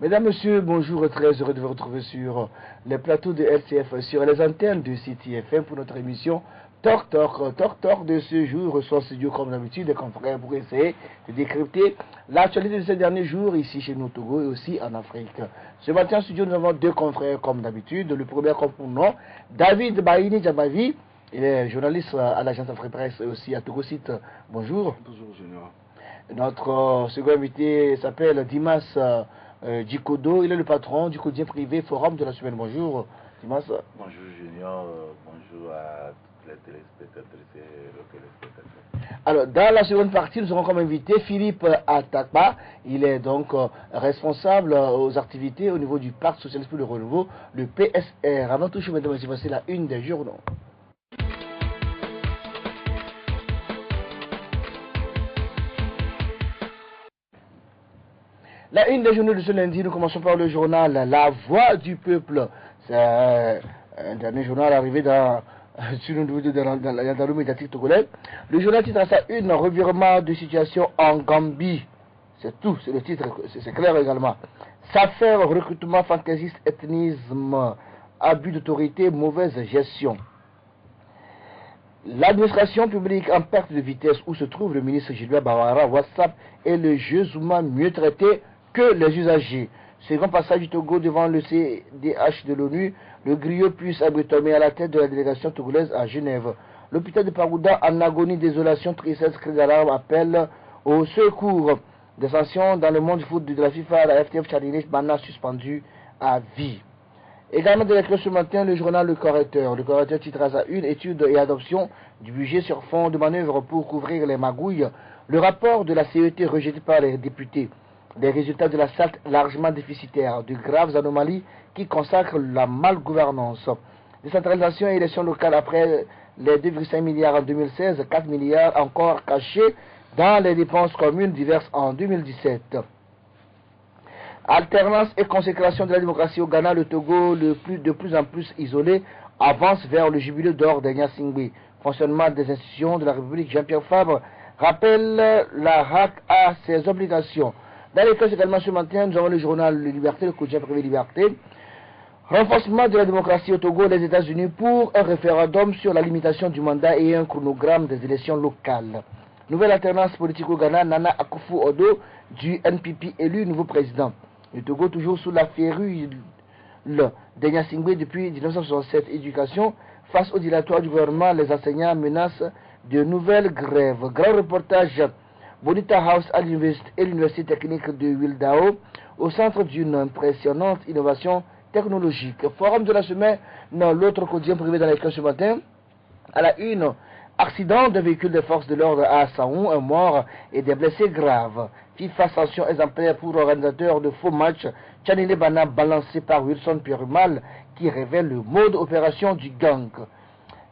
Mesdames, Messieurs, bonjour, très heureux de vous retrouver sur les plateaux de LCF, sur les antennes de City FM pour notre émission Talk de ce jour. Reçoit studio comme d'habitude des confrères pour essayer de décrypter l'actualité de ces derniers jours ici chez nous au Togo et aussi en Afrique. Ce matin en studio, nous avons deux confrères comme d'habitude. Le premier comme pour nom, David Baini Djabavi, il est journaliste à l'agence Afrique Presse et aussi à Togo Site. Bonjour. Bonjour, Junior. Notre second invité s'appelle Dimas Djikodo, il est le patron du quotidien privé Forum de la semaine. Bonjour Dimas. Bonjour Junior, bonjour à toutes les téléspectatrices et les téléspectateurs. Alors dans la seconde partie, nous aurons comme invité Philippe Atakba. Il est donc responsable aux activités au niveau du Parti Socialiste pour le Renouveau, le PSR. Avant tout, je vais vous passer la une des journaux. La une des journaux de ce lundi, nous commençons par le journal La Voix du Peuple. C'est un dernier journal arrivé sur le niveau dans le médiatique togolais. Le journal titre à sa une, revirement de situation en Gambie. C'est tout, c'est le titre, c'est clair également. S'affaire, recrutement fantaisiste, ethnisme, abus d'autorité, mauvaise gestion. L'administration publique en perte de vitesse où se trouve le ministre Gilbert Bawara, WhatsApp et le jeu Zouma mieux traité que les usagers. Second passage du Togo devant le CDH de l'ONU, le griot puisse abritomé à la tête de la délégation togolaise à Genève. L'hôpital de Parouda en agonie, désolation, tristesse, cri d'alarme, appel au secours. Des sanctions dans le monde du foot de la FIFA, la FTF Chadinich, Bana suspendu à vie. Également de lecture ce matin, le journal Le Correcteur. Le Correcteur titre à sa une, étude et adoption du budget sur fond de manœuvre pour couvrir les magouilles. Le rapport de la CET rejeté par les députés. Les résultats de la SALT largement déficitaires, de graves anomalies qui consacrent la malgouvernance. Décentralisation et élections locales après les 2,5 milliards en 2016, 4 milliards encore cachés dans les dépenses communes diverses en 2017. Alternance et consécration de la démocratie au Ghana, le Togo, de plus en plus isolé, avance vers le jubilé d'or de Nyasingbe. Fonctionnement des institutions de la République, Jean-Pierre Fabre rappelle la RAC à ses obligations. Dans les cas également ce matin, nous avons le journal Liberté, le quotidien privé Liberté. Renforcement de la démocratie au Togo, les États-Unis pour un référendum sur la limitation du mandat et un chronogramme des élections locales. Nouvelle alternance politique au Ghana, Nana Akufo-Addo du NPP élu nouveau président. Le Togo toujours sous la férule de Nyasingbe depuis 1967. Éducation, face au dilatoire du gouvernement, les enseignants menacent de nouvelles grèves. Grand reportage Bonita House à l'université et l'université technique de Wildao au centre d'une impressionnante innovation technologique. Forum de la semaine dans l'autre quotidien privé dans l'école ce matin. À la une, accident de véhicule des forces de l'ordre à Saoun, un mort et des blessés graves. FIFA sanction exemplaire pour l'organisateur de faux matchs Tchanile Bana balancé par Wilson Perumal qui révèle le mode opération du gang.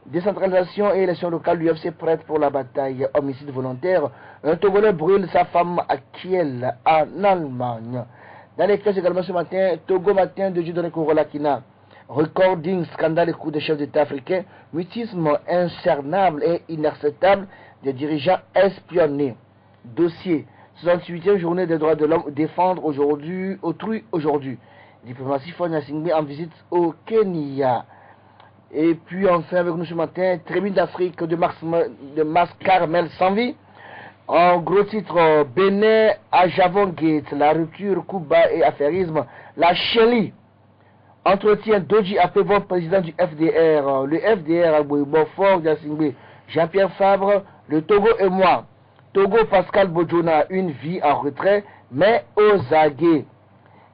Décentralisation et élection locale, l'UFC prête pour la bataille, homicide volontaire. Un Togolais brûle sa femme à Kiel, en Allemagne. Dans les cases également ce matin, Togo matin de Dieudonné Korolakina. Recording, scandale et coup de chef d'État africain. Mutisme incernable et inacceptable des dirigeants espionnés. Dossier, 68e journée des droits de l'homme, défendre autrui aujourd'hui. Diplomatie Nyasingbe en visite au Kenya. Et puis enfin avec nous ce matin, Tribune d'Afrique de Mars Carmel Sanvi. En gros titre, Bénin à Javon Gate, la rupture, coup bas et affairisme. La Chélie. Entretien Doji Apevon, président du FDR. Le FDR à Boifort Nyasingbe. Jean-Pierre Fabre, le Togo et moi. Togo Pascal Bodjona, une vie en retrait, mais aux aguets.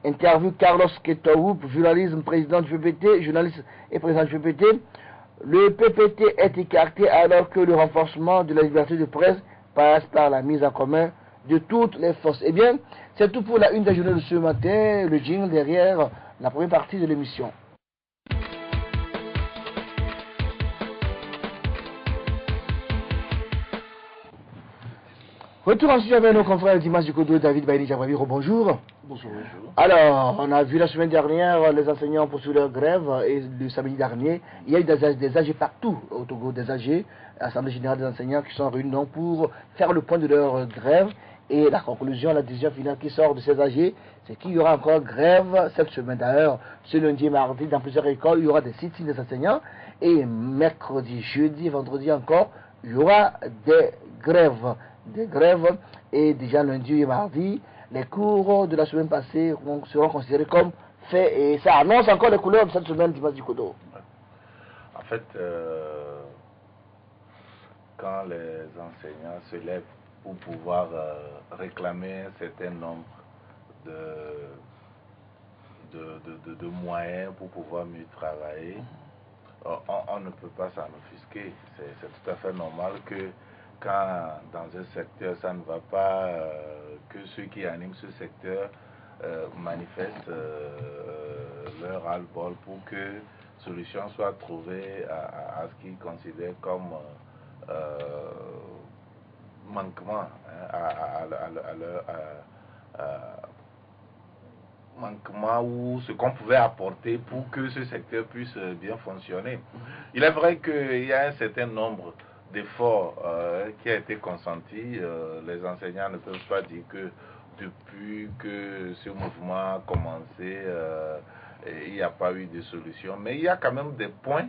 Interview Carlos Ketoou, journalisme, président du PPT, journaliste et président du PPT. Le PPT est écarté alors que le renforcement de la liberté de presse passe par la mise en commun de toutes les forces. Eh bien, c'est tout pour la une des journaux de ce matin, le jingle derrière la première partie de l'émission. Retour ensuite avec nos confrères Dimas Djikodo et David Baini Djabavi. Bonjour. Bonjour. Alors, on a vu la semaine dernière les enseignants poursuivre leur grève et le samedi dernier, il y a eu des AG partout au Togo, des AG, Assemblée Générale des enseignants qui sont réunis donc pour faire le point de leur grève Et la conclusion, la décision finale qui sort de ces AG, c'est qu'il y aura encore grève cette semaine. D'ailleurs, ce lundi et mardi, dans plusieurs écoles, il y aura des sit-ins des enseignants. Et mercredi, jeudi, vendredi encore, il y aura des grèves. Des grèves. Et déjà lundi et mardi, les cours de la semaine passée seront considérés comme faits. Et ça annonce encore les couleurs de cette semaine du Kodo. En fait, quand les enseignants se lèvent pour pouvoir réclamer un certain nombre de moyens pour pouvoir mieux travailler, on ne peut pas s'en offusquer. C'est tout à fait normal que quand dans un secteur ça ne va pas, que ceux qui animent ce secteur manifestent leur ras-le-bol pour que solution soit trouvée à ce qu'ils considèrent comme manquement manquement ou ce qu'on pouvait apporter pour que ce secteur puisse bien fonctionner. Il est vrai qu'il y a un certain nombre d'efforts qui a été consenti. Les enseignants ne peuvent pas dire que depuis que ce mouvement a commencé, il n'y a pas eu de solution. Mais il y a quand même des points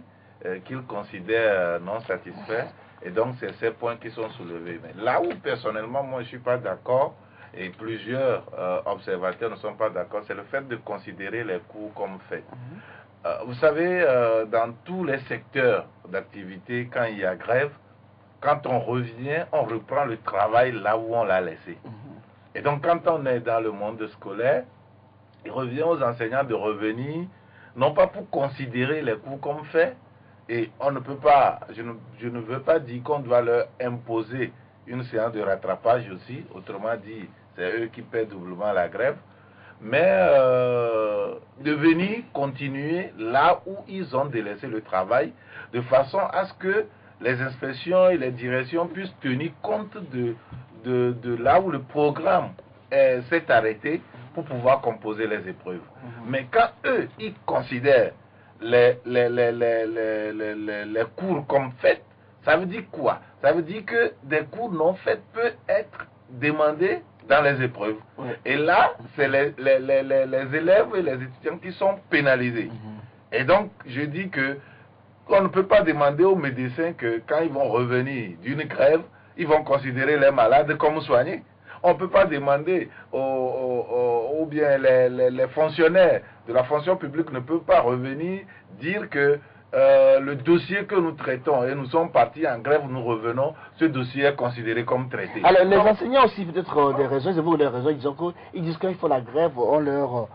qu'ils considèrent non satisfaits. Et donc, c'est ces points qui sont soulevés. Mais là où, personnellement, moi, je ne suis pas d'accord, et plusieurs observateurs ne sont pas d'accord, c'est le fait de considérer les cours comme faits. Vous savez, dans tous les secteurs d'activité, quand il y a grève, quand on revient, on reprend le travail là où on l'a laissé. Et donc, quand on est dans le monde scolaire, il revient aux enseignants de revenir, non pas pour considérer les cours comme faits, et on ne peut pas, je ne veux pas dire qu'on doit leur imposer une séance de rattrapage aussi, autrement dit, c'est eux qui paient doublement la grève, mais de venir continuer là où ils ont délaissé le travail, de façon à ce que les inspections et les directions puissent tenir compte de là où le programme s'est arrêté pour pouvoir composer les épreuves. Mais quand eux, ils considèrent les cours comme faits, ça veut dire quoi? Ça veut dire que des cours non faits peuvent être demandés dans les épreuves. Et là, c'est les élèves et les étudiants qui sont pénalisés. Et donc, je dis que on ne peut pas demander aux médecins que quand ils vont revenir d'une grève, ils vont considérer les malades comme soignés. On ne peut pas demander ou bien les fonctionnaires de la fonction publique ne peuvent pas revenir dire que le dossier que nous traitons et nous sommes partis en grève, nous revenons, ce dossier est considéré comme traité. Alors les enseignants aussi peut-être des raisons, c'est vous les raisons, ils disent qu'il faut la grève, on leur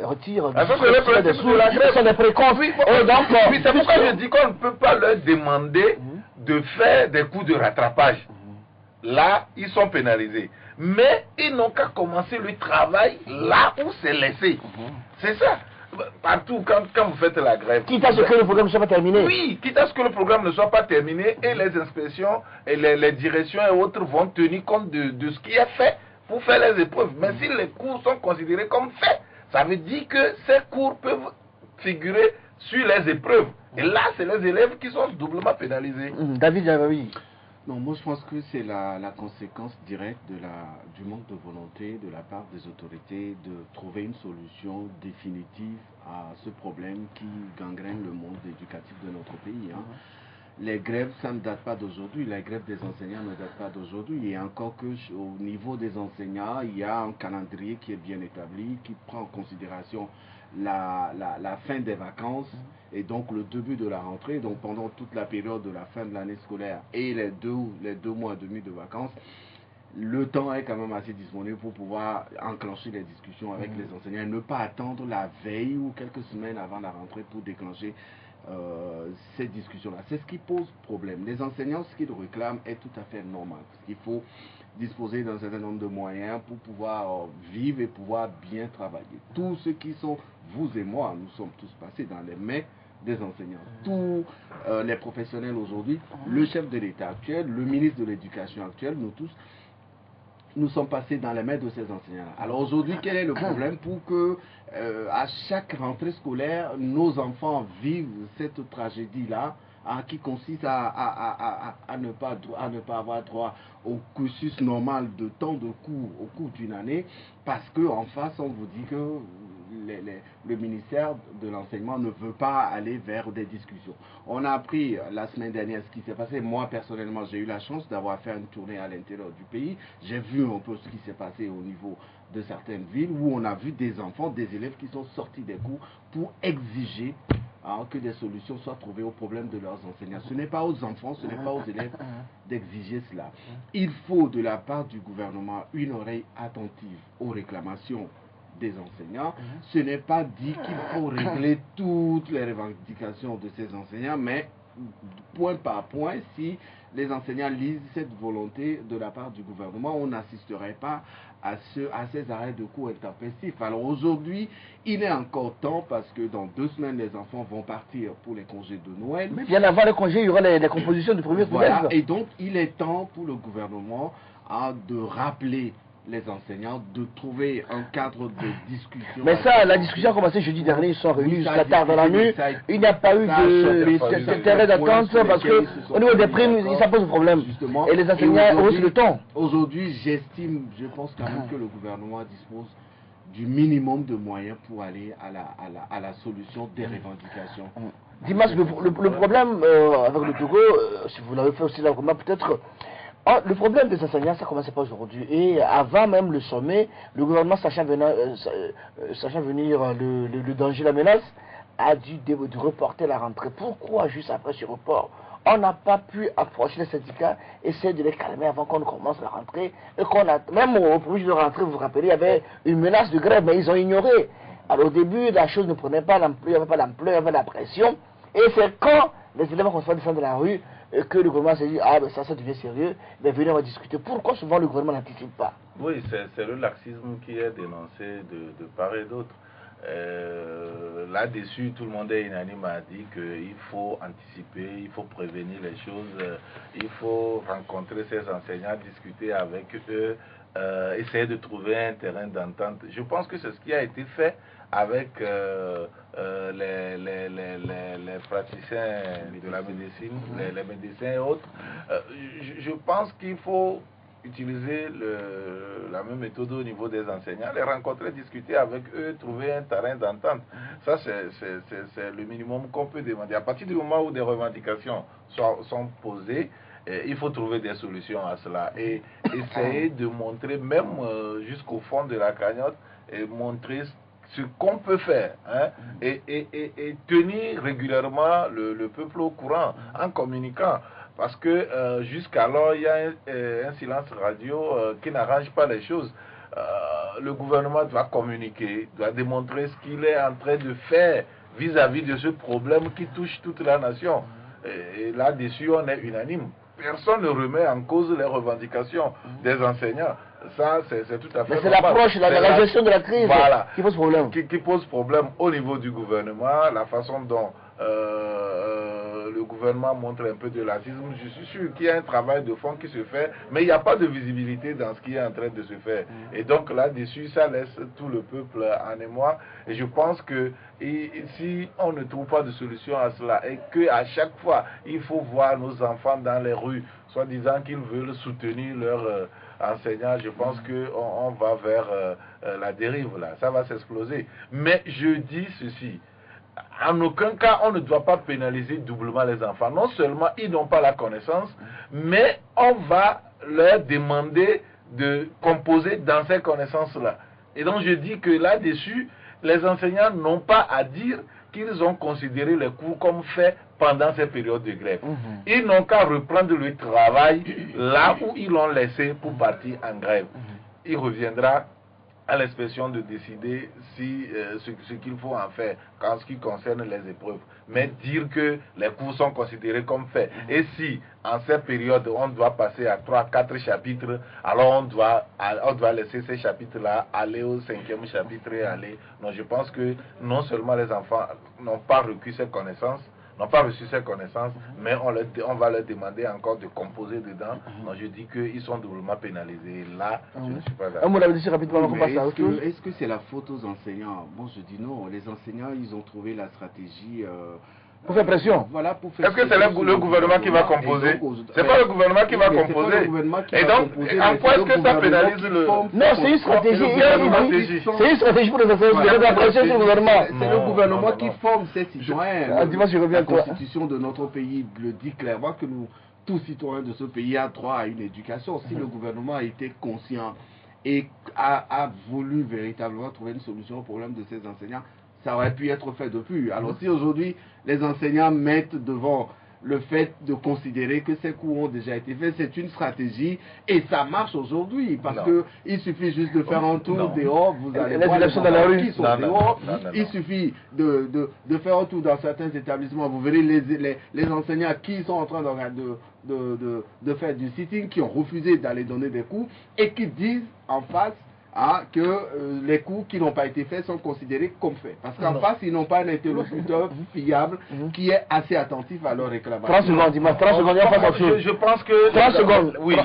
retire des sous, de la grève. Ils sont des précoces. Oui, c'est pourquoi je dis qu'on ne peut pas leur demander de faire des coups de rattrapage. Là, ils sont pénalisés. Mais ils n'ont qu'à commencer le travail là où c'est laissé. C'est ça. Partout, quand vous faites la grève. Quitte à ce que le programme ne soit pas terminé. Oui, quitte à ce que le programme ne soit pas terminé et les inspections et les directions et autres vont tenir compte de ce qui est fait pour faire les épreuves. Mais si les cours sont considérés comme faits, ça veut dire que ces cours peuvent figurer sur les épreuves. Et là, c'est les élèves qui sont doublement pénalisés. David Javavi. Non, moi je pense que c'est la conséquence directe du manque de volonté de la part des autorités de trouver une solution définitive à ce problème qui gangrène le monde éducatif de notre pays. Les grèves, ça ne date pas d'aujourd'hui, la grève des enseignants ne date pas d'aujourd'hui, et encore que au niveau des enseignants, il y a un calendrier qui est bien établi, qui prend en considération la fin des vacances et donc le début de la rentrée. Donc pendant toute la période de la fin de l'année scolaire et les deux mois et demi de vacances, le temps est quand même assez disponible pour pouvoir enclencher les discussions avec les enseignants et ne pas attendre la veille ou quelques semaines avant la rentrée pour déclencher ces discussions-là. C'est ce qui pose problème. Les enseignants, ce qu'ils réclament est tout à fait normal. Parce qu'il faut disposer d'un certain nombre de moyens pour pouvoir vivre et pouvoir bien travailler. Tous ceux qui sont, vous et moi, nous sommes tous passés dans les mains des enseignants. Tous les professionnels aujourd'hui, le chef de l'État actuel, le ministre de l'Éducation actuel, nous tous, nous sommes passés dans les mains de ces enseignants-là. Alors aujourd'hui, quel est le problème pour que à chaque rentrée scolaire, nos enfants vivent cette tragédie-là qui consiste à ne pas avoir droit au cursus normal de temps de cours au cours d'une année, parce qu'en face, on vous dit que le ministère de l'enseignement ne veut pas aller vers des discussions. On a appris la semaine dernière ce qui s'est passé. Moi, personnellement, j'ai eu la chance d'avoir fait une tournée à l'intérieur du pays. J'ai vu un peu ce qui s'est passé au niveau de certaines villes où on a vu des enfants, des élèves qui sont sortis des cours pour exiger que des solutions soient trouvées aux problèmes de leurs enseignants. Ce n'est pas aux enfants, ce n'est pas aux élèves d'exiger cela. Il faut de la part du gouvernement une oreille attentive aux réclamations des enseignants. Ce n'est pas dit qu'il faut régler toutes les revendications de ces enseignants, mais point par point, si les enseignants lisent cette volonté de la part du gouvernement, on n'assisterait pas à ces arrêts de cours intempestifs. Alors aujourd'hui, il est encore temps, parce que dans 2 semaines, les enfants vont partir pour les congés de Noël. Mais bien avant les congés, il y aura les compositions du premier semestre. Voilà, et donc il est temps pour le gouvernement de rappeler les enseignants, de trouver un cadre de discussion. Mais ça, la discussion a commencé jeudi dernier, ils sont réunis jusqu'à tard dans la nuit. Il n'y a pas eu de terrain d'attente parce qu'au niveau des primes, ça pose problème. Justement, et les enseignants haussent le ton. Aujourd'hui, je pense quand même que le gouvernement dispose du minimum de moyens pour aller à la solution des revendications. Dimas, le problème avec le Togo, si vous l'avez fait aussi là, peut-être. Le problème des enseignants, ça ne commençait pas aujourd'hui. Et avant même le sommet, le gouvernement, sachant venir le danger, la menace, a dû reporter la rentrée. Pourquoi juste après ce report? On n'a pas pu approcher les syndicats, essayer de les calmer avant qu'on commence la rentrée. Et même au premier jour de rentrée, vous vous rappelez, il y avait une menace de grève, mais ils ont ignoré. Alors au début, la chose ne prenait pas l'ampleur, il n'y avait pas l'ampleur, il y avait la pression. Et c'est quand les élèves ont fait descendre de la rue que le gouvernement s'est dit, ah ben ça devient sérieux, mais venez on va discuter. Pourquoi souvent le gouvernement n'anticipe pas? Oui, c'est le laxisme qui est dénoncé de part et d'autre. Là-dessus, tout le monde est unanime à dire qu'il faut anticiper, il faut prévenir les choses, il faut rencontrer ces enseignants, discuter avec eux, essayer de trouver un terrain d'entente. Je pense que c'est ce qui a été fait avec les praticiens de la médecine, les médecins et autres. Je pense qu'il faut utiliser la même méthode au niveau des enseignants, les rencontrer, discuter avec eux, trouver un terrain d'entente. Ça, c'est le minimum qu'on peut demander. À partir du moment où des revendications sont posées, il faut trouver des solutions à cela et essayer de montrer, même jusqu'au fond de la cagnotte, et montrer ce qu'on peut faire, hein, et tenir régulièrement le peuple au courant en communiquant. Parce que jusqu'alors, il y a un silence radio qui n'arrange pas les choses. Le gouvernement doit communiquer, doit démontrer ce qu'il est en train de faire vis-à-vis de ce problème qui touche toute la nation. Et là-dessus, on est unanime. Personne ne remet en cause les revendications des enseignants. Ça, c'est tout à fait. Mais c'est l'approche, la gestion de la crise, voilà, qui pose problème. Qui pose problème au niveau du gouvernement, la façon dont le gouvernement montre un peu de laxisme. Je suis sûr qu'il y a un travail de fond qui se fait, mais il n'y a pas de visibilité dans ce qui est en train de se faire. Et donc là-dessus, ça laisse tout le peuple en émoi. Et je pense que si on ne trouve pas de solution à cela, et qu'à chaque fois, il faut voir nos enfants dans les rues, soit disant qu'ils veulent soutenir leurs enseignants, je pense qu'on va vers la dérive là. Ça va s'exploser. Mais je dis ceci. En aucun cas, on ne doit pas pénaliser doublement les enfants. Non seulement ils n'ont pas la connaissance, mais on va leur demander de composer dans ces connaissances-là. Et donc je dis que là-dessus, les enseignants n'ont pas à dire qu'ils ont considéré les cours comme faits pendant ces périodes de grève. Ils n'ont qu'à reprendre le travail là où ils l'ont laissé pour partir en grève. Il reviendra à l'inspection de décider si, ce qu'il faut en faire en ce qui concerne les épreuves. Mais dire que les cours sont considérés comme faits. Et si, en cette période, on doit passer à 3-4 chapitres, alors on doit laisser ces chapitres-là aller au 5e chapitre et aller. Non, je pense que non seulement les enfants n'ont pas reçu ces connaissances, mais on va leur demander encore de composer dedans. Donc je dis qu'ils sont doublement pénalisés. Là, je ne suis pas d'accord. Est-ce que c'est la faute aux enseignants? Bon, je dis non. Les enseignants, ils ont trouvé la stratégie Pour faire pression. Voilà, pour faire Est-ce que c'est le gouvernement qui va composer? C'est pas le gouvernement qui va composer. Et donc, en quoi est-ce que ça pénalise le... Non, c'est une stratégie. C'est une stratégie pour les affaires de la pression sur le gouvernement. C'est le gouvernement qui forme ces citoyens. Dis-moi, je reviens à La toi. constitution de notre pays le dit clairement que nous, tous citoyens de ce pays, a droit à une éducation. Si le gouvernement a été conscient et a voulu véritablement trouver une solution au problème de ces enseignants, ça aurait pu être fait depuis. Alors si aujourd'hui les enseignants mettent devant le fait de considérer que ces cours ont déjà été faits, c'est une stratégie et ça marche aujourd'hui parce que il suffit juste de faire un tour dehors, vous allez voir les enfants qui sont dehors, il suffit de faire un tour dans certains établissements, vous verrez les enseignants qui sont en train de faire du sitting, qui ont refusé d'aller donner des cours et qui disent en face que les cours qui n'ont pas été faits sont considérés comme faits. Parce qu'en face, ils n'ont pas un interlocuteur fiable qui est assez attentif à leur réclamation. 30 secondes, dis-moi, 30 secondes, je pense que 30 secondes. Oui,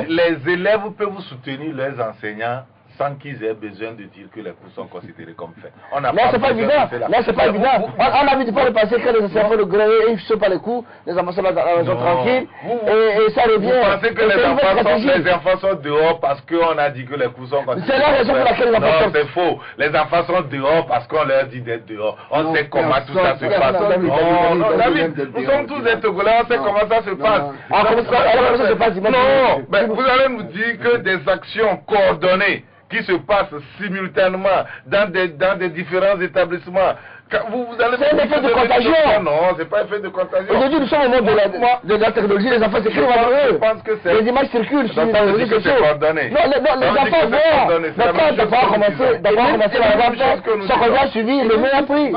les élèves peuvent soutenir leurs enseignants sans qu'ils aient besoin de dire que les cours sont considérés comme faits. Là, c'est pas évident. Là, c'est pas évident. On a vu par le passé que les enseignants font le gré et ils ne sont pas les cours, les enfants sont là dans la maison tranquille, et ça revient. Vous pensez que les enfants sont dehors parce qu'on a dit que les cours sont considérés? C'est la raison pour laquelle ils Non, c'est faux. Les enfants sont dehors parce qu'on leur dit d'être dehors. On sait comment tout ça se passe. Non, David, nous sommes tous des Togolais, on sait comment ça se passe. Comment ça se passe? Non, mais vous allez nous dire que des actions coordonnées qui se passent simultanément dans des différents établissements. C'est un effet de contagion. Non, c'est pas un effet de contagion. Aujourd'hui, nous sommes au monde de la technologie, les enfants s'écrivent entre eux. Je pense que c'est... Les images circulent sur les réseaux sociaux. Coordonné. Non, les enfants voient. Mais quand tu vas commencer, d'avoir commencé la vente, ça revient suivi, le même appris.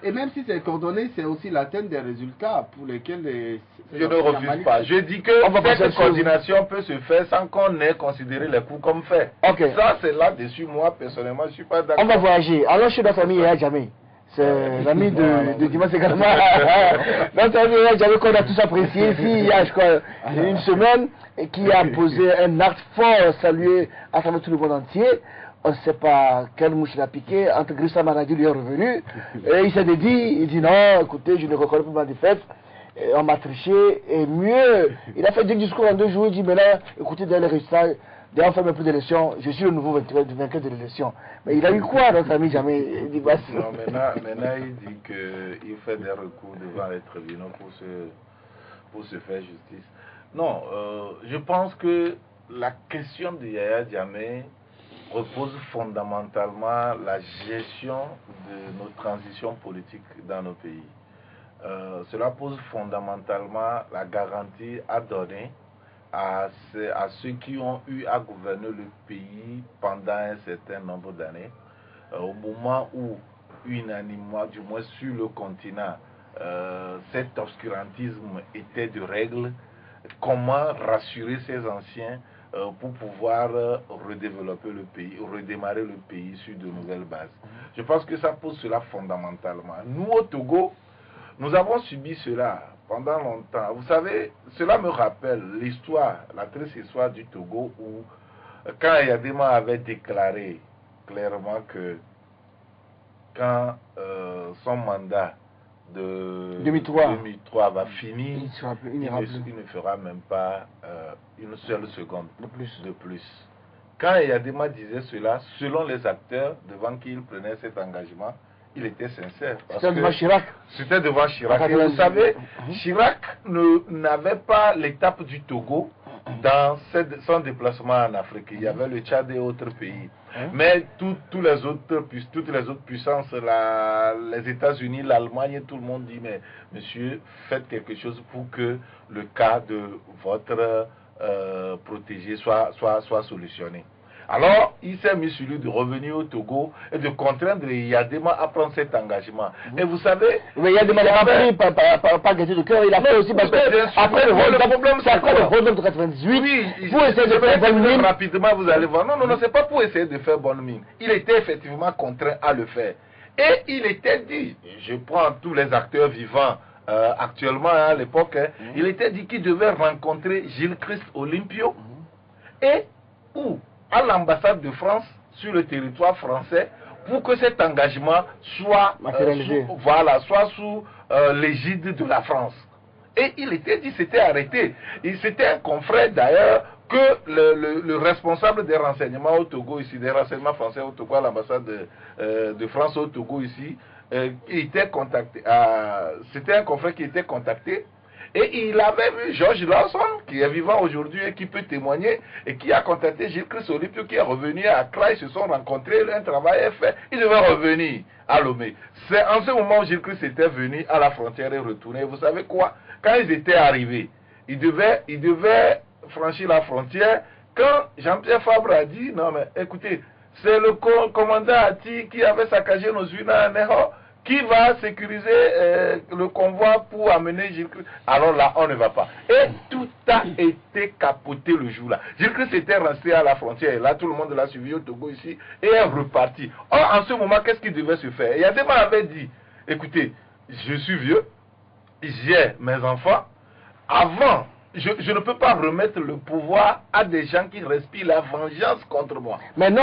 Et même si c'est coordonné, c'est aussi l'atteinte des résultats pour lesquels je ne refuse pas. Je dis que cette coordination peut se faire sans qu'on ait considéré les cours comme faits. Ça, c'est là-dessus, moi, personnellement, je ne suis pas d'accord. On va voyager. Alors, chez notre ami Yaya Jammeh. C'est l'ami de Dimas également. Notre ami Yaya Jammeh qu'on a tous apprécié ici, il y a, je crois, une semaine, et qui a posé un acte fort salué à travers tout le monde entier. On ne sait pas quelle mouche il a piqué. Entre Grissa Manadi lui est revenu. Et il s'est dit, il dit non, écoutez, je ne reconnais pas ma défaite. On m'a triché, et mieux, il a fait deux discours en 2 jours, il dit maintenant, écoutez, dans les résultats, d'ailleurs, on fait même plus d'élections, je suis le nouveau vainqueur de l'élection. Mais il a eu quoi, notre ami Jammeh? Il dit, non, maintenant, il dit qu'il fait des recours devant les tribunaux pour se faire justice. Non, je pense que la question de Yaya Jammeh repose fondamentalement la gestion de nos transitions politiques dans nos pays. Cela pose fondamentalement la garantie à donner à ceux qui ont eu à gouverner le pays pendant un certain nombre d'années, au moment où unanimement, du moins sur le continent, cet obscurantisme était de règle. Comment rassurer ces anciens pour pouvoir redévelopper le pays, redémarrer le pays sur de nouvelles bases? Je pense que ça pose cela fondamentalement. Nous, au Togo, nous avons subi cela pendant longtemps. Vous savez, cela me rappelle l'histoire, la triste histoire du Togo où, quand Yadema avait déclaré clairement que quand son mandat de 2003 va finir, il ne fera même pas une seule seconde de plus. Quand Yadema disait cela, selon les acteurs devant qui il prenait cet engagement, il était sincère. C'était devant Chirac. C'était devant Chirac. Et vous savez, Chirac n'avait pas l'étape du Togo dans son déplacement en Afrique. Il y avait le Tchad et autres pays. Mais toutes les autres puissances, les États-Unis, l'Allemagne, tout le monde dit, mais monsieur, faites quelque chose pour que le cas de votre protégé soit solutionné. Alors, il s'est mis sur lui de revenir au Togo et de contraindre Yadema à prendre cet engagement. Et vous savez... Mais Yadema n'a pas pris par gaieté de cœur, il a fait aussi parce que après le hold-up, c'est après le hold-up de 98, oui, pour essayer de faire bonne mine. Rapidement, vous allez voir. Non, c'est pas pour essayer de faire bonne mine. Il était effectivement contraint à le faire. Et il était dit, je prends tous les acteurs vivants actuellement à l'époque, il était dit qu'il devait rencontrer Gilles Christ Olympio et à l'ambassade de France sur le territoire français pour que cet engagement soit, soit sous l'égide de la France. Et il était dit, c'était arrêté. C'était un confrère d'ailleurs que le responsable des renseignements au Togo ici, des renseignements français au Togo, à l'ambassade de France au Togo ici, était contacté. C'était un confrère qui était contacté. Et il avait vu Georges Lawson, qui est vivant aujourd'hui et qui peut témoigner, et qui a contacté Gilles Christ Olipio, qui est revenu à Accra. Ils se sont rencontrés, un travail est fait. Il devait revenir à Lomé. C'est en ce moment où Gilles Christ était venu à la frontière et retourné. Vous savez quoi? Quand ils étaient arrivés, ils devaient franchir la frontière. Quand Jean-Pierre Fabre a dit, non mais écoutez, c'est le commandant Ati qui avait saccagé nos usines à Neho, qui va sécuriser le convoi pour amener Gilles Christ. Alors là, on ne va pas. Et tout a été capoté le jour-là. Gilles Christ était resté à la frontière. Et là, tout le monde l'a suivi au Togo ici et est reparti. Or, en ce moment, qu'est-ce qui devait se faire? Yadema avait dit, écoutez, je suis vieux, j'ai mes enfants. Avant, je ne peux pas remettre le pouvoir à des gens qui respirent la vengeance contre moi. Mais non,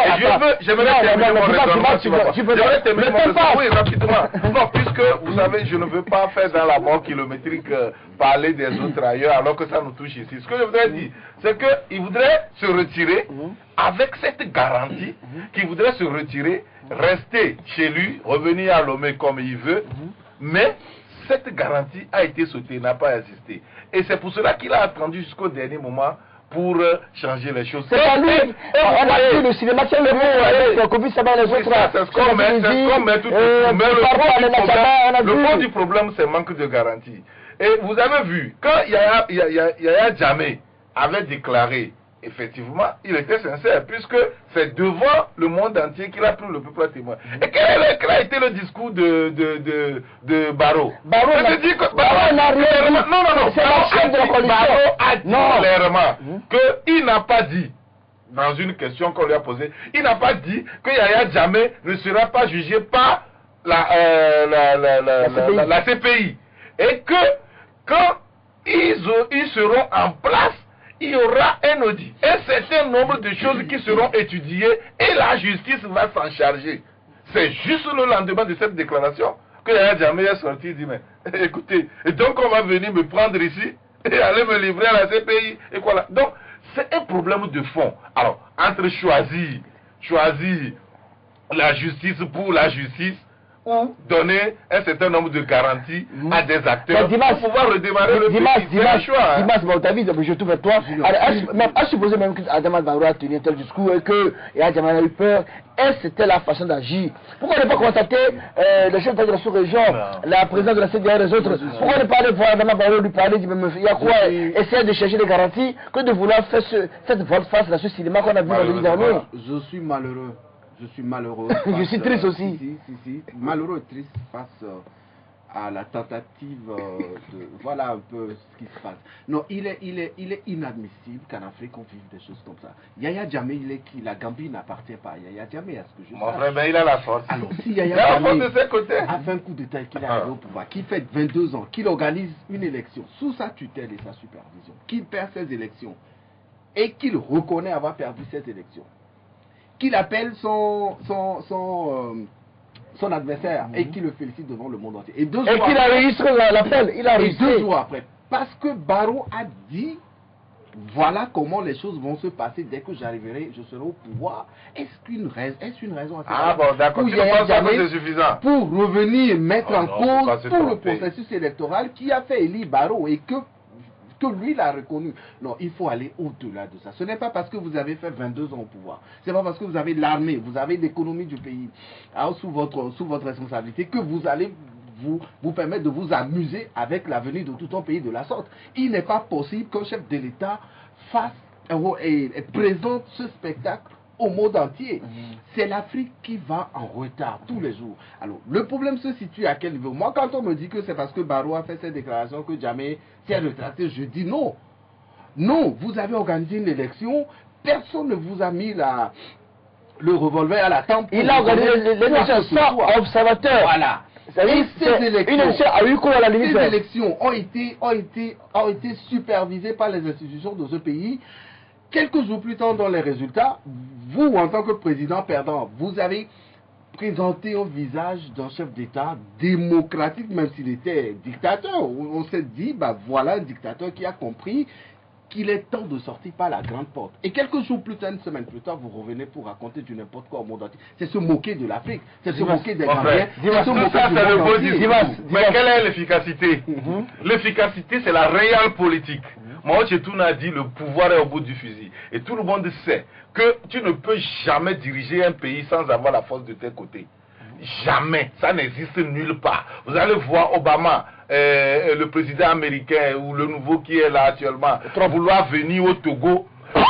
j'aimerais terminer mon raisonnement. J'aimerais terminer mon raisonnement. Oui, rapidement. Non, puisque, vous savez, je ne veux pas faire dans la mort kilométrique parler des autres ailleurs, alors que ça nous touche ici. Ce que je voudrais dire, c'est qu'il voudrait se retirer avec cette garantie qu'il voudrait se retirer, rester chez lui, revenir à Lomé comme il veut, mais cette garantie a été sautée, n'a pas existé. Et c'est pour cela qu'il a attendu jusqu'au dernier moment pour changer les choses. C'est pas lui. On a vu le cinéma, c'est le mot avec Kobi Saba et les autres. C'est ce qu'on met, tout. Mais le fond du problème, c'est manque de garantie. Et vous avez vu, quand Yaya Jammeh avait déclaré, effectivement, il était sincère, puisque c'est devant le monde entier qu'il a pris le peuple à témoin. Et quel a été le discours de Barrow? Barrow n'a rien dit. Non. C'est la chef de la coalition. Barrow a dit clairement qu'il n'a pas dit, dans une question qu'on lui a posée, il n'a pas dit que Yaya Jammeh ne sera pas jugé par la CPI. Et que quand ils seront en place, il y aura un audit, un certain nombre de choses qui seront étudiées et la justice va s'en charger. C'est juste le lendemain de cette déclaration que Yaya Jammeh est sorti et dit, mais écoutez, et donc on va venir me prendre ici et aller me livrer à la CPI et quoi là. Donc c'est un problème de fond. Alors, entre choisir la justice pour la justice, ou donner un certain nombre de garanties à des acteurs pour pouvoir redémarrer le pays. C'est un choix. Bon, David, je trouve que toi, à supposer même qu'Adama Barrow a tenu un tel discours et que Yaya a eu peur, et c'était la façon d'agir. Pourquoi ne pas constater le chef de la sous-région, la présidente de la CDR et les autres? Pourquoi ne pas aller voir Adama Barrow lui parler, dire, il y a quoi, essayer de chercher des garanties, que de vouloir faire cette volte-face dans ce cinéma qu'on a vu dans le dernier? Je suis malheureux. Je suis malheureux. Je suis triste aussi. Si. Malheureux et triste face à la tentative de... Voilà un peu ce qui se passe. Non, il est inadmissible qu'en Afrique on vive des choses comme ça. Yaya Jammeh, il est qui? La Gambie n'appartient pas à Yaya Jammeh, à ce que je sais. Mon frère, mais il a la force. Alors, si Yaya Jammeh a fait un coup d'état qu'il est arrivé au pouvoir, qu'il fait 22 ans, qu'il organise une élection sous sa tutelle et sa supervision, qu'il perd ses élections et qu'il reconnaît avoir perdu ces élections, qu'il appelle son adversaire et qu'il le félicite devant le monde entier. Et qu'il a réussi l'appel. Il a réussi. 2 jours après. Parce que Barrow a dit, voilà comment les choses vont se passer dès que j'arriverai, je serai au pouvoir. Est-ce une raison à ça? Ah bon, d'accord. Tu penses que c'est suffisant? Pour revenir mettre en cause tout le processus électoral qui a fait élire Barrow et que lui l'a reconnu. Non, il faut aller au-delà de ça. Ce n'est pas parce que vous avez fait 22 ans au pouvoir, c'est pas parce que vous avez l'armée, vous avez l'économie du pays sous votre responsabilité que vous allez vous permettre de vous amuser avec l'avenir de tout un pays de la sorte. Il n'est pas possible qu'un chef de l'État fasse et présente ce spectacle au monde entier. C'est l'Afrique qui va en retard tous les jours. Alors, le problème se situe à quel niveau? Moi, quand on me dit que c'est parce que Barrow a fait cette déclaration que Jammeh s'est retracté, je dis non. Non, vous avez organisé une élection, personne ne vous a mis le revolver à la tempe. Il a organisé l'élection sans observateur. Voilà. Et ces élections ont été supervisées par les institutions de ce pays. Quelques jours plus tard, dans les résultats, vous, en tant que président perdant, vous avez présenté au visage d'un chef d'État démocratique, même s'il était dictateur. On s'est dit, bah voilà un dictateur qui a compris qu'il est temps de sortir par la grande porte. Et quelques jours plus tard, une semaine plus tard, vous revenez pour raconter du n'importe quoi au monde entier. C'est se moquer de l'Afrique, c'est se moquer des Gambiens, c'est se moquer du monde entier. Mais quelle est l'efficacité? L'efficacité, c'est la réelle politique. Mao Tse-tung a dit le pouvoir est au bout du fusil. Et tout le monde sait que tu ne peux jamais diriger un pays sans avoir la force de tes côtés. Jamais. Ça n'existe nulle part. Vous allez voir Obama, le président américain ou le nouveau qui est là actuellement, vouloir venir au Togo pour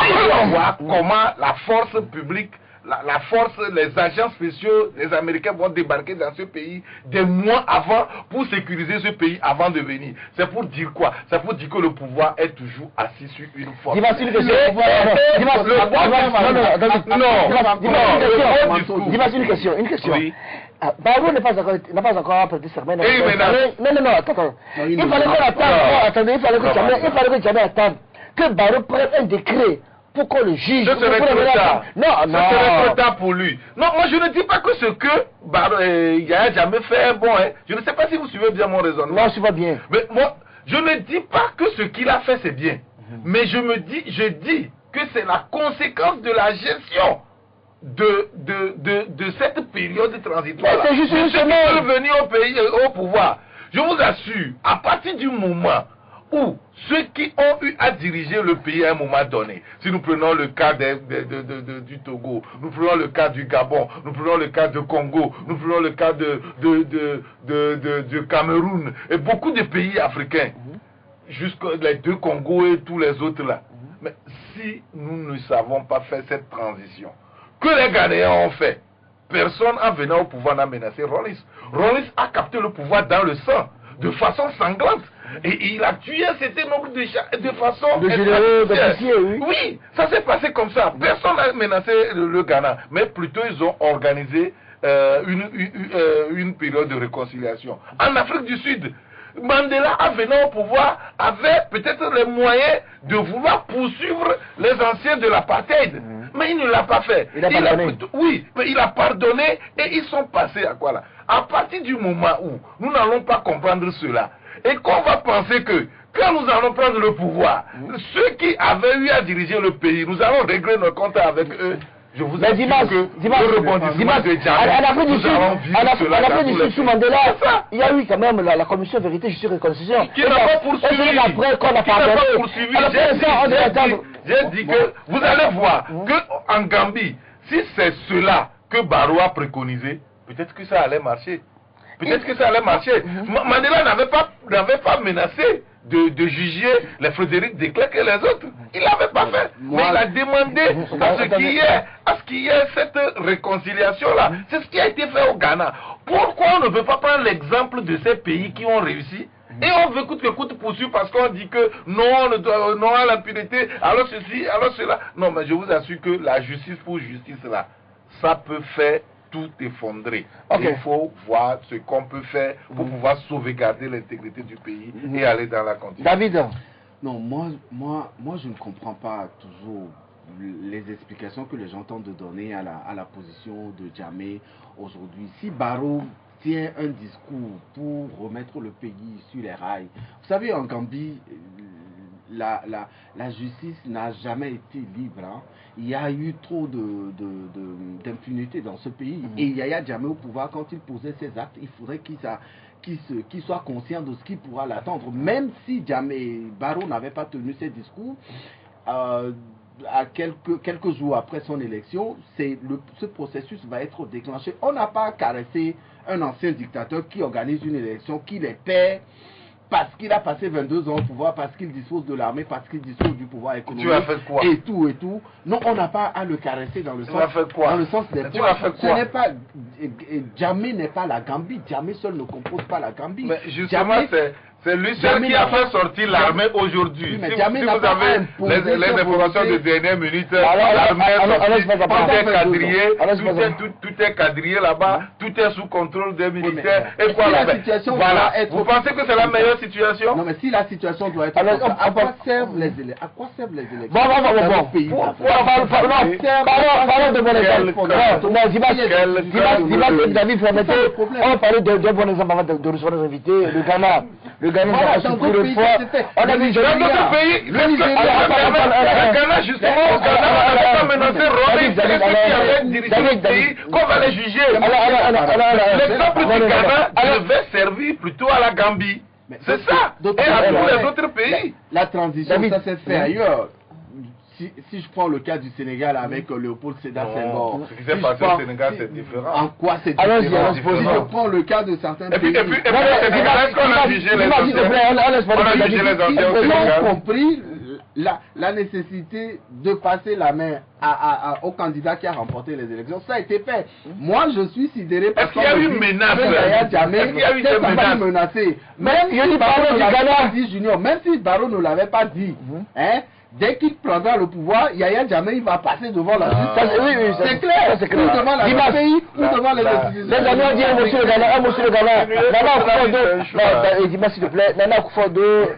voir comment la force publique, la force, les agents spéciaux, les Américains vont débarquer dans ce pays des mois avant pour sécuriser ce pays avant de venir. C'est pour dire quoi? C'est pour dire que le pouvoir est toujours assis sur une force. Dis-moi une question. Dis-moi une question. Une question. Barrow n'a pas encore prêté serment. Non, attends. Il fallait qu'on attende. Il fallait que jamais attende que Barrow prenne un décret pour qu'on le juge. Ce serait trop tard. Non. Ce serait trop tard pour lui. Non, moi je ne dis pas que ce que Yaya Jammeh fait est bon. Je ne sais pas si vous suivez bien mon raisonnement. Non, je vois bien. Mais moi, je ne dis pas que ce qu'il a fait c'est bien. Mais je dis que c'est la conséquence de la gestion de cette période transitoire. C'est juste une semaine. Venir au pouvoir. Je vous assure, à partir du moment où ceux qui ont eu à diriger le pays à un moment donné, si nous prenons le cas du Togo, nous prenons le cas du Gabon, nous prenons le cas du Congo, nous prenons le cas du Cameroun et beaucoup de pays africains, jusqu'à les deux Congos et tous les autres là. Mais si nous ne savons pas faire cette transition, que les Ghanéens ont fait, personne en venant au pouvoir n'a menacé Rawlings. Rawlings a capté le pouvoir dans le sang, de façon sanglante. Et il a tué un certain nombre de gens de façon... Oui, ça s'est passé comme ça. Personne n'a menacé le Ghana, mais plutôt ils ont organisé une période de réconciliation. En Afrique du Sud, Mandela, en venant au pouvoir, avait peut-être les moyens de vouloir poursuivre les anciens de l'apartheid. Mais il ne l'a pas fait. Mais il a pardonné et ils sont passés à quoi là? À partir du moment où nous n'allons pas comprendre cela, et qu'on va penser que quand nous allons prendre le pouvoir, ceux qui avaient eu à diriger le pays, nous allons régler nos comptes avec eux. Je vous assure que le rebondissement de Jammeh, à l'Afrique du Sud, sous Mandela, il y a eu quand même la commission vérité, justice et réconciliation. Qui n'a pas poursuivi. J'ai dit que vous allez voir qu'en Gambie, si c'est cela que Barrow a préconisé, peut-être que ça allait marcher. Mandela n'avait pas menacé de juger les Frédéric de Klerk et les autres. Il l'avait pas fait. Mais il a demandé à ce qu'il y ait cette réconciliation-là. C'est ce qui a été fait au Ghana. Pourquoi on ne veut pas prendre l'exemple de ces pays qui ont réussi? Et on veut coûte que coûte poursuivre parce qu'on dit que non à l'impunité, alors ceci, alors cela. Non, mais je vous assure que la justice pour justice là, ça peut faire tout effondrer. Il faut voir ce qu'on peut faire pour pouvoir sauvegarder l'intégrité du pays et aller dans la continuité. David? Non, moi je ne comprends pas toujours les explications que les gens tentent de donner à la position de Jammeh aujourd'hui. Si Barrow tient un discours pour remettre le pays sur les rails, vous savez, en Gambie, la justice n'a jamais été libre. Il y a eu trop d'impunité dans ce pays. Et Yaya Jammeh au pouvoir, quand il posait ses actes, il faudrait qu'il soit conscient de ce qui pourra l'attendre. Même si Barrow n'avait pas tenu ses discours, à quelques jours après son élection, ce processus va être déclenché. On n'a pas caressé un ancien dictateur qui organise une élection, qui les perd, parce qu'il a passé 22 ans au pouvoir, parce qu'il dispose de l'armée, parce qu'il dispose du pouvoir économique. Tu as fait quoi? Et tout. Non, on n'a pas à le caresser dans le sens des tu as fait quoi? Ce n'est pas, Jammeh n'est pas la Gambie. Jammeh seul ne compose pas la Gambie. Mais justement, C'est lui seul qui a fait sortir l'armée aujourd'hui. Oui, mais si Djamil vous n'a pas avez imposé les sa informations de volonté. dernière minute, Alors, l'armée alors, tout est quadrillé, alors, tout est quadrillé là-bas, tout est sous contrôle des militaires. mais Et quoi si la là-bas? situation Voilà. doit être- Vous pensez que c'est la meilleure situation? Non, mais si la situation doit être Alors, comme ça, à on- quoi servent les élections? À quoi servent les élections Bon, dans bon. notre pays? Parlons de bon exemple. Non, Dimas, David, permettez, on va parler d'un bon exemple avant de recevoir nos invités. Le Ghana, Voilà, ça a dans surpris d'autres une pays, fois. ça s'est fait. On a vu Dans d'autres pays, le Ghana, justement, au Ghana, on n'avait pas menacé Rollins, c'est ceux qui avaient dirigé le pays, qu'on va les juger. L'exemple du Ghana devait servir plutôt à la Gambie. C'est ça. Et à tous les autres pays. La transition, David, ça s'est fait ailleurs. Si je prends le cas du Sénégal avec Léopold Sédar Senghor, Ce qui s'est passé au Sénégal, c'est différent. En quoi c'est Allons-y, différent? allons-y, Si je prends le cas de certains Et puis, pays, est-ce qu'on a jugé les anciens? On a jugé les anciens au ils Sénégal. ont compris la nécessité de passer la main au candidat qui a remporté les élections. Ça a été fait. Moi, je suis sidéré Est-ce qu'il y a eu une menace? Est-ce qu'il y a eu des menaces? menacé. Même si Barrow ne l'avait pas dit, Junior, même si Barrow ne l'avait pas dit, hein, dès qu'il prendra le pouvoir, Yaya Jammeh il va passer devant la justice. Oui, C'est clair. c'est clair. Ou devant la pays, ou devant les institutions. Les amis ont dit un monsieur le Ghana, Nana Akufo-Addo, dis-moi s'il te plaît, Nana Akufo-Addo,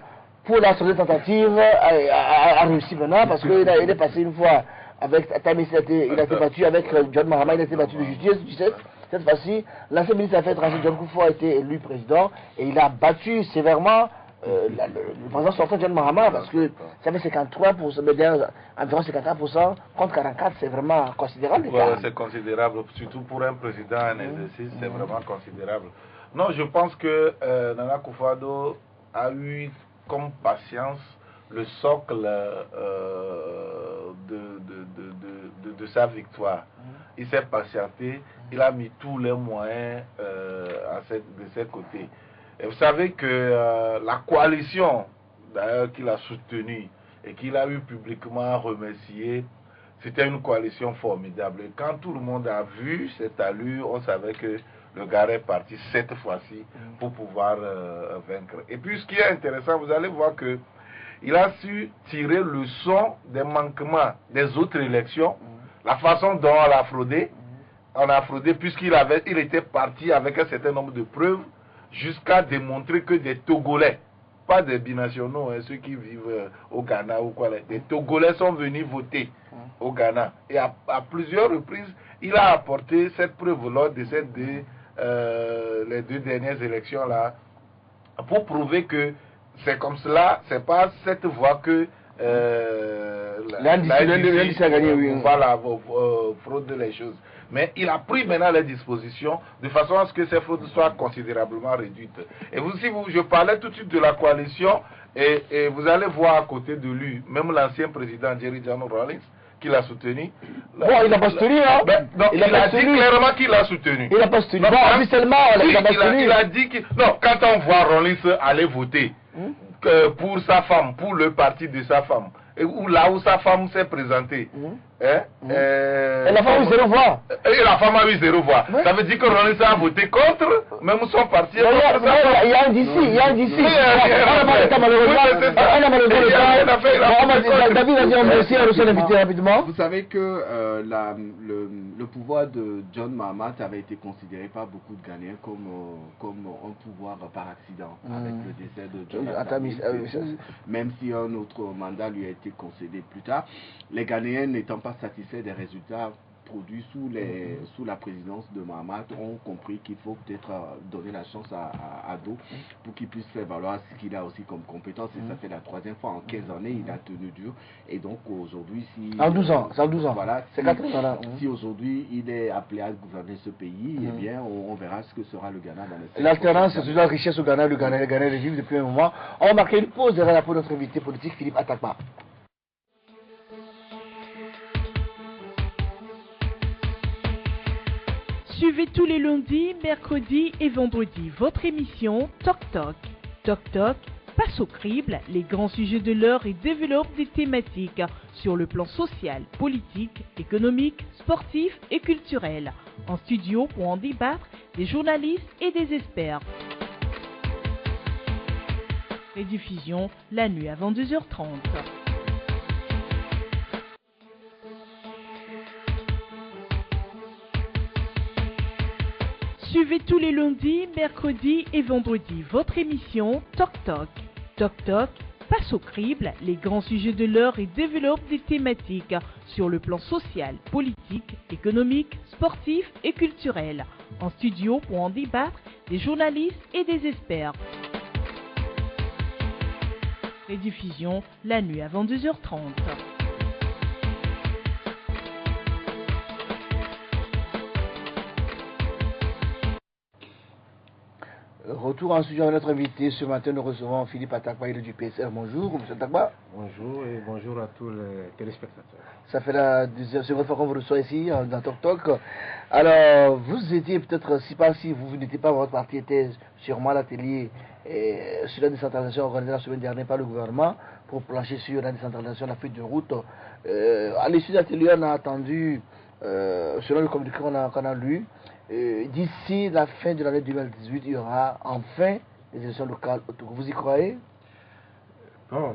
pour la seconde tentative, a réussi maintenant parce qu'il est passé une fois avec Tamis, il a été battu avec John Mahama, il a été battu de justice, tu sais. Cette fois-ci, l'ancien ministre des Affaires étrangères, John Kufuor, a été élu président et il a battu sévèrement le président sortant John Mahama parce que ça fait 53%, mais d'ailleurs environ 53% contre 44%, c'est vraiment considérable. Ouais, c'est considérable, surtout pour un président en exercice, c'est vraiment considérable. Non, je pense que Nana Akufo-Addo a eu comme patience le socle de sa victoire. Il s'est patienté, il a mis tous les moyens de ses côtés. Et vous savez que la coalition, d'ailleurs, qu'il a soutenue et qu'il a eu publiquement remercié, c'était une coalition formidable. Et quand tout le monde a vu cette allure, on savait que le gars est parti cette fois-ci pour pouvoir vaincre. Et puis ce qui est intéressant, vous allez voir que il a su tirer le son des manquements des autres élections, la façon dont on a fraudé puisqu'il était parti avec un certain nombre de preuves jusqu'à démontrer que des Togolais, pas des binationaux, ceux qui vivent au Ghana ou quoi, des Togolais sont venus voter au Ghana. Et à plusieurs reprises, il a apporté cette preuve lors de les deux dernières élections-là pour prouver que c'est comme cela, c'est pas cette voie que l'NDC a gagné, oui. Voilà, fraude les choses. Mais il a pris maintenant les dispositions de façon à ce que ces fraudes soient considérablement réduites. Et je parlais tout de suite de la coalition et vous allez voir à côté de lui, même l'ancien président Jerry Jano Rawlings, qui l'a soutenu. Bon, il n'a pas soutenu, hein? Il a dit clairement qu'il l'a soutenu. Il n'a pas soutenu. Bon, officiellement, il n'a pas soutenu. Il a dit que... Non, quand on voit Rawlings aller voter pour sa femme, pour le parti de sa femme, là où sa femme s'est présentée, et la femme a eu 0 voix. Et la femme a eu 0 voix. Ça veut dire que Rawlings a voté contre, même son parti. Il y a un d'ici, il y a un d'ici. David, vas-y, on va essayer de recevoir l'invité rapidement. Vous savez que le pouvoir de John Mahama avait été considéré par beaucoup de Ghanéens comme un pouvoir par accident avec le décès de John Mahama. Même si un autre mandat lui a été concédé plus tard, les Ghanéens n'étant pas satisfaits des résultats produits sous la présidence de Mahama ont compris qu'il faut peut-être donner la chance à Addo pour qu'il puisse faire valoir ce qu'il a aussi comme compétence. Et ça fait la 3e fois en 15 années, il a tenu dur. Et donc aujourd'hui, en 12 ans, c'est en 12 ans. Voilà, c'est 4 ans. Si aujourd'hui il est appelé à gouverner ce pays, eh bien on verra ce que sera le Ghana dans les... L'alternance, c'est toujours la richesse au Ghana, le Ghana le vivre depuis un moment. On va marquer une pause derrière pour notre invité politique, Philippe Atakba. Suivez tous les lundis, mercredis et vendredis votre émission Toc Toc. Toc Toc passe au crible les grands sujets de l'heure et développe des thématiques sur le plan social, politique, économique, sportif et culturel. En studio pour en débattre des journalistes et des experts. Rediffusion la nuit à 22h30. Suivez tous les lundis, mercredis et vendredis votre émission Toc Toc. Toc Toc passe au crible les grands sujets de l'heure et développe des thématiques sur le plan social, politique, économique, sportif et culturel. En studio pour en débattre des journalistes et des experts. Rediffusion la nuit à 22h30. Retour en studio avec notre invité. Ce matin, nous recevons Philippe Atakba, du PSR. Bonjour, M. Atakba. Bonjour et bonjour à tous les téléspectateurs. Ça fait la seconde fois qu'on vous reçoit ici, dans Toc Toc. Alors, vous étiez peut-être, si vous n'étiez pas, votre parti était sûrement à l'atelier sur la décentralisation organisée la semaine dernière par le gouvernement pour plancher sur la décentralisation, la feuille de route. À l'issue de l'atelier, on a attendu, selon le communiqué qu'on a lu, d'ici la fin de l'année 2018, il y aura enfin des élections locales au Togo. Vous y croyez? Bon,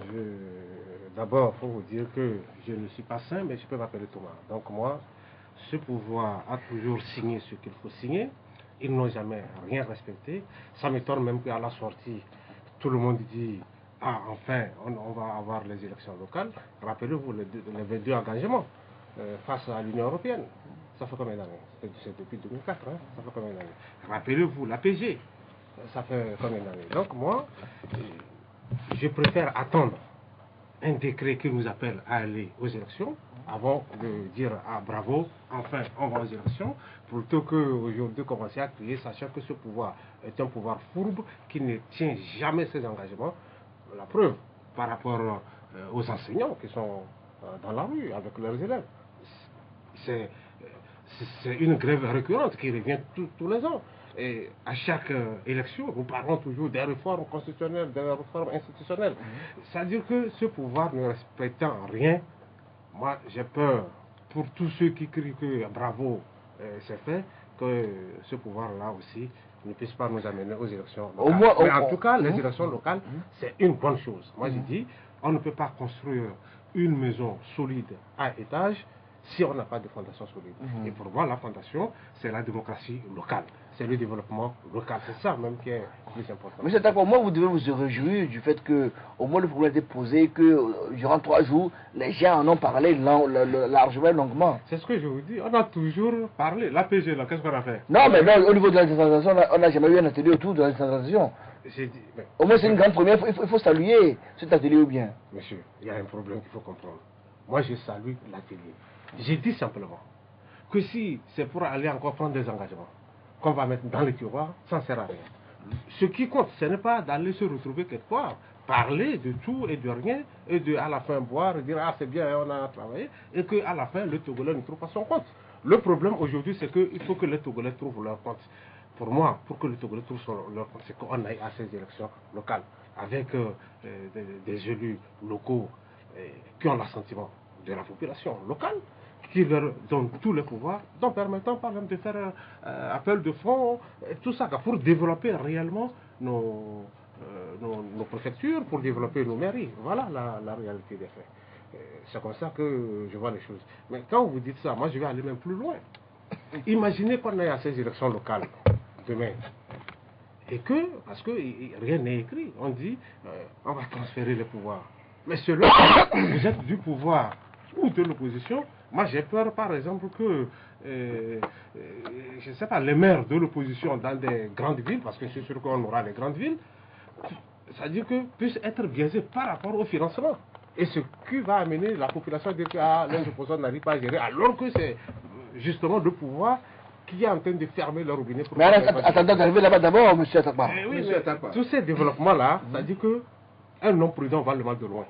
d'abord, il faut vous dire que je ne suis pas saint, mais je peux m'appeler Thomas. Donc moi, ce pouvoir a toujours signé ce qu'il faut signer. Ils n'ont jamais rien respecté. Ça m'étonne même qu'à la sortie, tout le monde dit « Ah, enfin, on va avoir les élections locales ». Rappelez-vous les deux engagements face à l'Union européenne. Ça fait combien d'années? C'est depuis 2004, hein? Ça fait combien d'années? Rappelez-vous, l'APG, ça fait combien d'années? Donc moi, je préfère attendre un décret qui nous appelle à aller aux élections avant de dire ah bravo, enfin on va aux élections, plutôt qu'aujourd'hui commencer à crier, sachant que ce pouvoir est un pouvoir fourbe qui ne tient jamais ses engagements. La preuve, par rapport aux enseignants qui sont dans la rue avec leurs élèves, c'est une grève récurrente qui revient tous les ans. Et à chaque élection, nous parlons toujours des réformes constitutionnelles, des réformes institutionnelles. C'est-à-dire que ce pouvoir ne respectant rien, moi j'ai peur pour tous ceux qui crient que bravo, c'est fait, que ce pouvoir-là aussi ne puisse pas nous amener aux élections locales. Mais en tout cas, les élections locales, c'est une bonne chose. Moi je dis, on ne peut pas construire une maison solide à étage si on n'a pas de fondation solide. Et pour moi, la fondation, c'est la démocratie locale. C'est le développement local. C'est ça même qui est plus important. Mais c'est pour moi, vous devez vous réjouir du fait que, au moins, le problème a été posé, que durant 3 jours, les gens en ont parlé largement, longuement. C'est ce que je vous dis. On a toujours parlé. L'APG, là, qu'est-ce qu'on a fait? Non, mais non, au niveau de la décentralisation, on n'a jamais eu un atelier autour de la décentralisation. Au moins, c'est une grande première. Il faut saluer cet atelier ou bien. Monsieur, il y a un problème qu'il faut comprendre. Moi, je salue l'atelier. J'ai dit simplement que si c'est pour aller encore prendre des engagements qu'on va mettre dans le tiroir, ça ne sert à rien. Ce qui compte, ce n'est pas d'aller se retrouver quelque part, parler de tout et de rien, et à la fin boire et dire ah c'est bien, on a travaillé, et qu'à la fin le Togolais ne trouve pas son compte. Le problème aujourd'hui, c'est qu'il faut que les Togolais trouvent leur compte. Pour moi, pour que les Togolais trouvent leur compte, c'est qu'on aille à ces élections locales avec des élus locaux qui ont l'assentiment de la population locale, qui leur donne tous les pouvoirs, donc permettant par exemple de faire appel de fonds, tout ça, pour développer réellement nos préfectures, pour développer nos mairies. Voilà la réalité des faits. C'est comme ça que je vois les choses. Mais quand vous dites ça, moi je vais aller même plus loin. Imaginez qu'on ait à ces élections locales demain. Et que, parce que rien n'est écrit, on dit on va transférer les pouvoirs. Mais cela, vous êtes du pouvoir ou de l'opposition. Moi, j'ai peur, par exemple, que, je ne sais pas, les maires de l'opposition dans des grandes villes, parce que c'est sûr qu'on aura les grandes villes, c'est-à-dire que puissent être biaisés par rapport au financement. Et ce qui va amener la population à dire que les opposants n'arrivent pas à gérer, alors que c'est justement le pouvoir qui est en train de fermer le robinet. Mais attendez d'arriver là-bas d'abord, M. Atakba. Oui, tous ces développements-là, c'est-à-dire qu'un homme prudent va le mal de loin.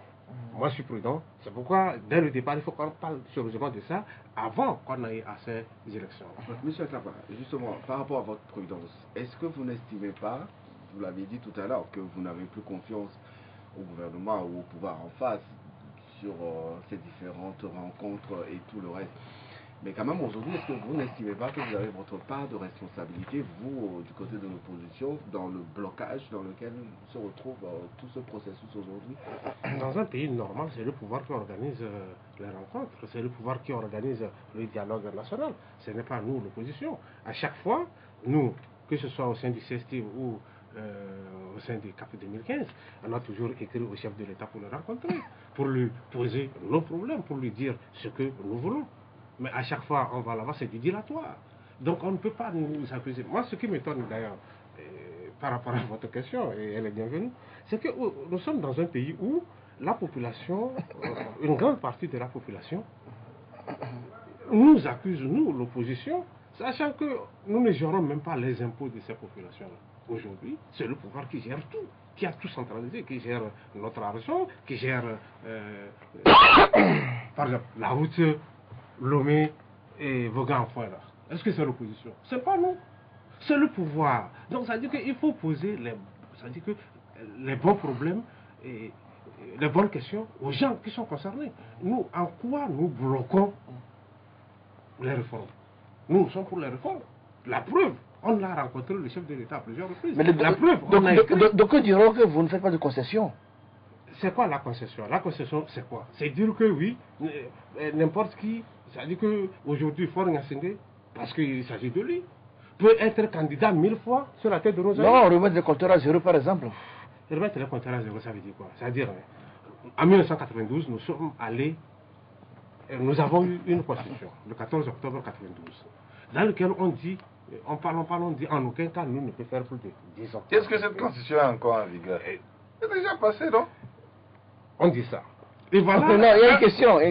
Moi, je suis prudent. C'est pourquoi, dès le départ, il faut qu'on parle sérieusement de ça avant qu'on aille à ces élections. Monsieur Atakba, justement, par rapport à votre prudence, est-ce que vous n'estimez pas, vous l'avez dit tout à l'heure, que vous n'avez plus confiance au gouvernement ou au pouvoir en face sur ces différentes rencontres et tout le reste? Mais quand même, aujourd'hui, est-ce que vous n'estimez pas que vous avez votre part de responsabilité, vous, du côté de l'opposition, dans le blocage dans lequel se retrouve tout ce processus aujourd'hui? Dans un pays normal, c'est le pouvoir qui organise les rencontres, c'est le pouvoir qui organise le dialogue national. Ce n'est pas nous, l'opposition. À chaque fois, nous, que ce soit au sein du CST ou au sein du CAP 2015, on a toujours écrit au chef de l'État pour le rencontrer, pour lui poser nos problèmes, pour lui dire ce que nous voulons. Mais à chaque fois, on va là-bas, c'est du dilatoire. Donc on ne peut pas nous accuser. Moi, ce qui m'étonne d'ailleurs, par rapport à votre question, et elle est bienvenue, c'est que nous sommes dans un pays où la population, une grande partie de la population, nous accuse, nous, l'opposition, sachant que nous ne gérons même pas les impôts de ces populations-là. Aujourd'hui, c'est le pouvoir qui gère tout, qui a tout centralisé, qui gère notre argent, qui gère, par exemple, la route Lomé et Vaughan-Enfouin. Est-ce que c'est l'opposition? C'est pas nous. C'est le pouvoir. Donc ça veut dire qu'il faut poser les bons problèmes et les bonnes questions aux gens qui sont concernés. Nous, en quoi nous bloquons les réformes? Nous sommes pour les réformes. La preuve, on a rencontré le chef de l'État à plusieurs reprises. Mais la preuve, donc diront que vous ne faites pas de concession. C'est quoi la concession? La concession, c'est quoi? C'est dire que oui, n'importe qui, c'est-à-dire qu'aujourd'hui, Faure Gnassingbé, parce qu'il s'agit de lui, peut être candidat 1000 fois sur la tête de nos amis. Non, remettre les compteurs à zéro, par exemple. Remettre les compteurs à zéro, ça veut dire quoi? C'est-à-dire, en 1992, nous sommes allés, nous avons eu une constitution, le 14 octobre 1992, dans laquelle on dit, on dit en aucun cas, nous ne pouvons faire plus de 10 ans. Est-ce que cette constitution est encore en vigueur? C'est déjà passé, non? On dit ça. Et voilà. Non, il y a une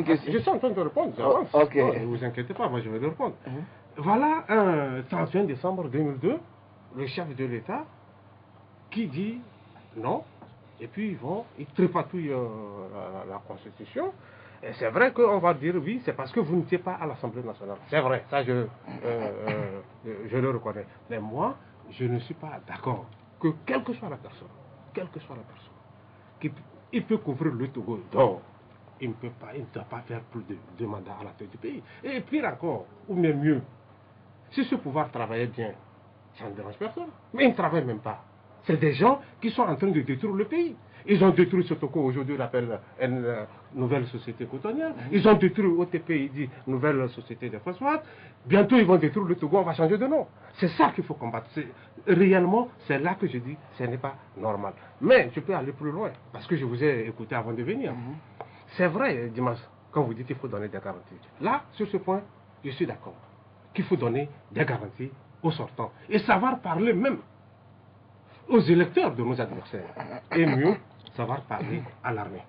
question. Je suis en train de répondre. Ok. Non, ne vous inquiétez pas, moi je vais le répondre. Voilà un 31 décembre 2002, le chef de l'État qui dit non, et puis ils trépatouillent la Constitution. Et c'est vrai qu'on va dire oui, c'est parce que vous n'étiez pas à l'Assemblée nationale. C'est vrai, ça je le reconnais. Mais moi, je ne suis pas d'accord que quelle que soit la personne, il peut couvrir le Togo d'or. Il ne doit pas faire plus de 2 mandats à la tête du pays. Et pire encore, ou même mieux, si ce pouvoir travaillait bien, ça ne dérange personne. Mais ils ne travaillent même pas. C'est des gens qui sont en train de détruire le pays. Ils ont détruit ce Togo, aujourd'hui on l'appelle une nouvelle société cotonnière. Ils ont détruit OTP, il dit nouvelle société de phosphate. Bientôt ils vont détruire le Togo, on va changer de nom. C'est ça qu'il faut combattre. Réellement, c'est là que je dis, ce n'est pas normal. Mais je peux aller plus loin, parce que je vous ai écouté avant de venir. C'est vrai, Dimas, quand vous dites qu'il faut donner des garanties. Là, sur ce point, je suis d'accord. Qu'il faut donner des garanties aux sortants. Et savoir parler même aux électeurs de nos adversaires. Et mieux, savoir parler à l'armée.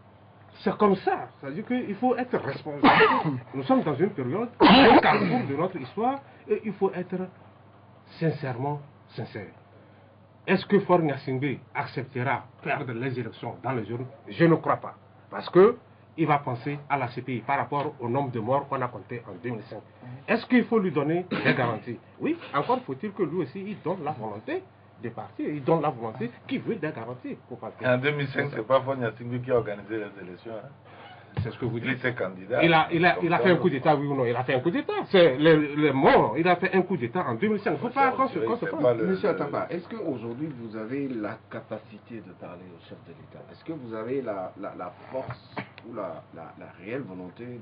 C'est comme ça. C'est-à-dire qu'il faut être responsable. Nous sommes dans une période, un carrefour de notre histoire, et il faut être sincèrement sincère. Est-ce que Faure Gnassingbé acceptera perdre les élections dans les urnes? Je ne crois pas. Parce que il va penser à la CPI par rapport au nombre de morts qu'on a compté en 2005. Est-ce qu'il faut lui donner des garanties? Oui, encore faut-il que lui aussi, il donne la volonté de partir. Il donne la volonté qu'il veut des garanties pour partir. En 2005, ce n'est pas Faure Gnassingbé qui a organisé les élections. C'est ce que vous dites. Il était candidat. Il a fait un coup d'État, oui ou non? Il a fait un coup d'État. C'est les morts. Il a fait un coup d'État en 2005. Il ne faut pas qu'on se fasse. Monsieur Atamba, est-ce qu'aujourd'hui vous avez la capacité de parler au chef de l'État? Est-ce que vous avez la force ou la réelle volonté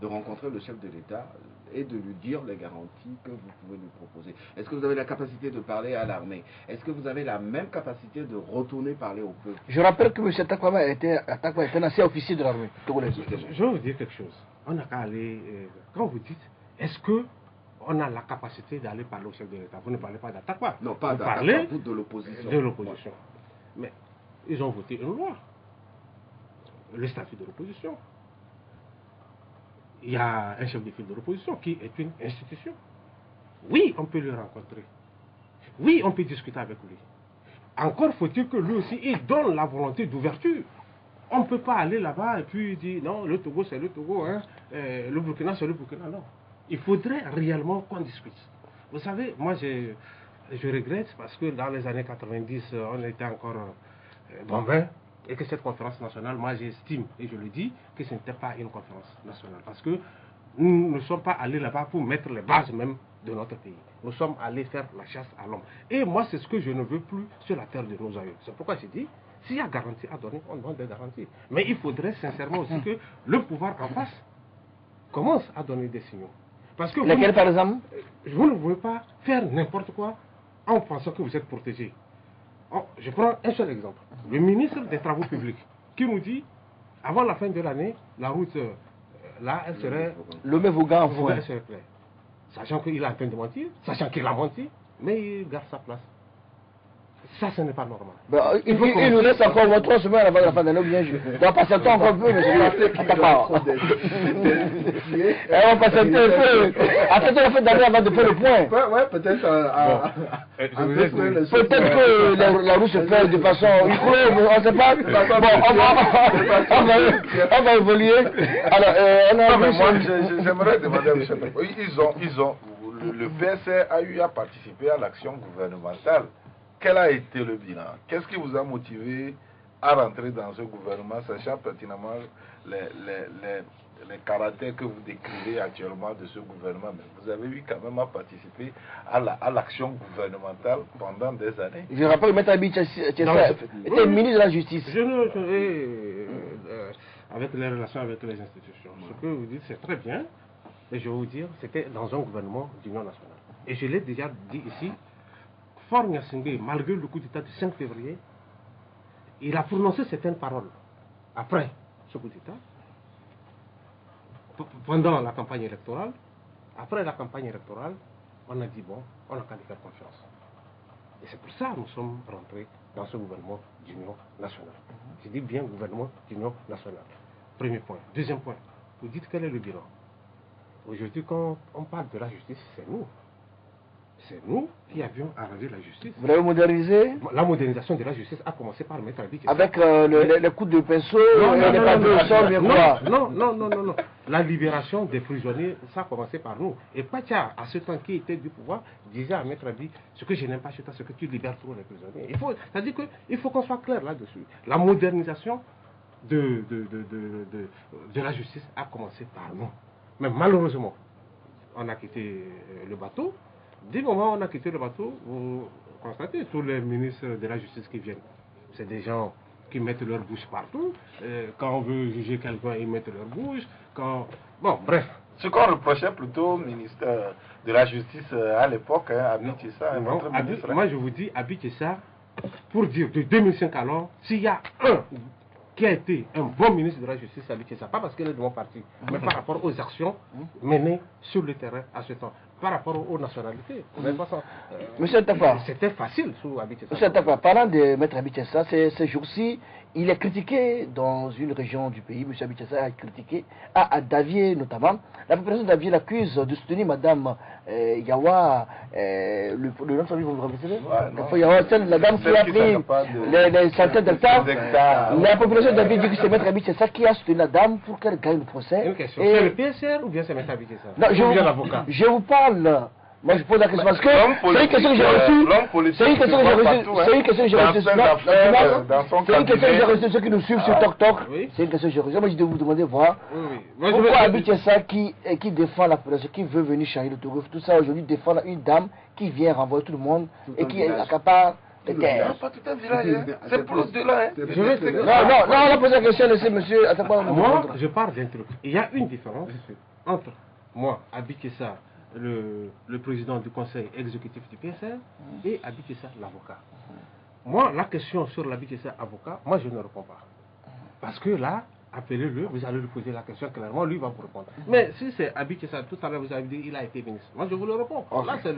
de rencontrer le chef de l'État et de lui dire les garanties que vous pouvez lui proposer? Est-ce que vous avez la capacité de parler à l'armée? Est-ce que vous avez la même capacité de retourner parler au peuple? Je rappelle que M. Takwama était un ancien officier de l'armée togolaise. Je vais vous dire quelque chose. On n'a qu'à aller. Quand vous dites, est-ce que on a la capacité d'aller parler au chef de l'État? Vous ne parlez pas d'Atakwa. Non, pas d'Atakwa, vous de l'opposition. De l'opposition. Mais ils ont voté une loi. Le statut de l'opposition. Il y a un chef de file de l'opposition qui est une institution. Oui, on peut le rencontrer. Oui, on peut discuter avec lui. Encore faut-il que lui aussi, il donne la volonté d'ouverture. On ne peut pas aller là-bas et puis dire non, le Togo c'est le Togo, hein, le Burkina c'est le Burkina. Non. Il faudrait réellement qu'on discute. Vous savez, moi je regrette parce que dans les années 90, on était encore bambins. Et que cette conférence nationale, moi j'estime, et je le dis, que ce n'était pas une conférence nationale. Parce que nous ne sommes pas allés là-bas pour mettre les bases même de notre pays. Nous sommes allés faire la chasse à l'homme. Et moi, c'est ce que je ne veux plus sur la terre de nos aïeux. C'est pourquoi j'ai dit, s'il y a garantie à donner, on donne des garanties. Mais il faudrait sincèrement aussi que le pouvoir en face commence à donner des signaux. Parce que lesquels, par exemple? Vous ne pouvez pas faire n'importe quoi en pensant que vous êtes protégé. Je prends un seul exemple. Le ministre des Travaux publics qui nous dit, avant la fin de l'année, la route, là, elle serait... Le Mévougan, elle serait claire. Sachant qu'il est en train de mentir, sachant qu'il a menti, mais il garde sa place. Ça, ce n'est pas normal. Ben, il nous reste encore 3 semaines avant la fin de l'année, bien je dois patienter encore un peu, mais je vais pas. On va patienter un peu. Attendez la fin d'année avant de faire le point. Ouais, peut-être peut-être que la roue se fait de façon mais on ne sait pas. Bon, on va évoluer. Alors, j'aimerais demander à M. Le PSR a eu à participer à l'action gouvernementale. Quel a été le bilan? Qu'est-ce qui vous a motivé à rentrer dans ce gouvernement, sachant pertinemment les caractères que vous décrivez actuellement de ce gouvernement? Mais vous avez eu quand même à participer à l'action gouvernementale pendant des années. Je rappelle que Maître Abi Tchessa était ministre de la Justice. Avec les relations avec les institutions. Ce que vous dites, c'est très bien. Et je vais vous dire, c'était dans un gouvernement d'union nationale. Et je l'ai déjà dit ici, Faure Gnassingbé, malgré le coup d'État du 5 février, il a prononcé certaines paroles après ce coup d'État, pendant la campagne électorale. Après la campagne électorale, on a dit bon, on n'a qu'à lui faire confiance. Et c'est pour ça que nous sommes rentrés dans ce gouvernement d'union nationale. Je dis bien gouvernement d'union nationale. Premier point. Deuxième point, vous dites quel est le bilan. Aujourd'hui, quand on parle de la justice, c'est nous. C'est nous qui avions arrangé la justice. Vous l'avez modernisé? La modernisation de la justice a commencé par Maître Abi Tchessa. Avec les coups de pinceau et les papiers au sol, mais quoi? Non. La libération des prisonniers, ça a commencé par nous. Et Pacha, à ce temps qui était du pouvoir, disait à Maître Abi, ce que je n'aime pas chez toi, c'est que tu libères trop les prisonniers. C'est-à-dire qu'il faut qu'on soit clair là-dessus. La modernisation de la justice a commencé par nous. Mais malheureusement, on a quitté le bateau. Dès le moment où on a quitté le bateau, vous constatez tous les ministres de la justice qui viennent. C'est des gens qui mettent leur bouche partout. Quand on veut juger quelqu'un, ils mettent leur bouche. Bon, bref. Ce qu'on reprochait plutôt au ministre de la Justice à l'époque, Abi Tchessa, moi je vous dis, Abi Tchessa, pour dire de 2005 alors, s'il y a un qui a été un bon ministre de la Justice, Abi Tchessa, pas parce qu'il est de mon parti, mais par rapport aux actions menées sur le terrain à ce temps, par rapport aux nationalités. Monsieur Tafa, c'était facile sous Abi Tchessa. Monsieur Tafa, parlant de Maître Abi Tchessa, ces jours-ci, il est critiqué dans une région du pays. Monsieur Abi Tchessa a critiqué, à Davier notamment. La population de Davier l'accuse de soutenir Madame Yawa, le nom de famille, vous me rappelez? Yawa, la dame qui a pris les centaines d'hectares. La population de Davier dit que c'est Maître Abi Tchessa qui a soutenu la dame pour qu'elle gagne le procès. Une question. C'est le PSR ou bien c'est Maître Abi Tchessa? Non, je vous parle. Moi je pose la question parce que c'est une question que j'ai reçue. C'est une question que j'ai reçue. C'est une question que j'ai reçue. Ceux qui nous suivent sur Tok Tok. C'est une question que j'ai reçue. Moi je vais vous demander voir pourquoi Abi Tchessa qui défend la population, qui veut venir changer le Togo, tout ça aujourd'hui défend une dame qui vient renvoyer tout le monde et qui accapare les terres. Pas tout un village, c'est plus de là. Non, on a posé la question, laissez monsieur. Moi je parle d'un truc. Il y a une différence entre moi, Abi Tchessa, le président du conseil exécutif du PSR, et Abi Tchessa, l'avocat. Moi, la question sur l'Abi Tchessa, avocat, moi je ne réponds pas. Parce que là, appelez-le, vous allez lui poser la question clairement, lui va vous répondre. Mais si c'est Abi Tchessa, tout à l'heure vous avez dit il a été ministre. Moi je vous le réponds. Là c'est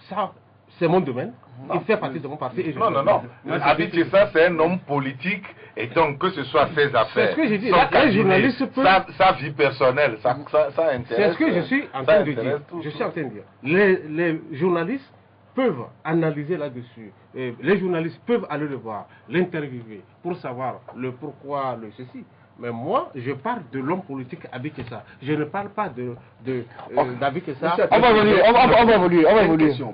ça, c'est mon domaine. Il fait partie de mon parti. Non. Abi Tchessa, c'est un homme politique. Et donc, que ce soit ses affaires, c'est ce que j'ai dit. Les journalistes peuvent... sa vie personnelle, ça intéresse. C'est ce que je suis en train de dire. Je suis en train de dire. Les journalistes peuvent analyser là-dessus. Les journalistes peuvent aller le voir, l'interviewer, pour savoir le pourquoi, le ceci. Mais moi, je parle de l'homme politique Abi Tchessa. Je ne parle pas d'Abi Tchessa. On va évoluer. Une question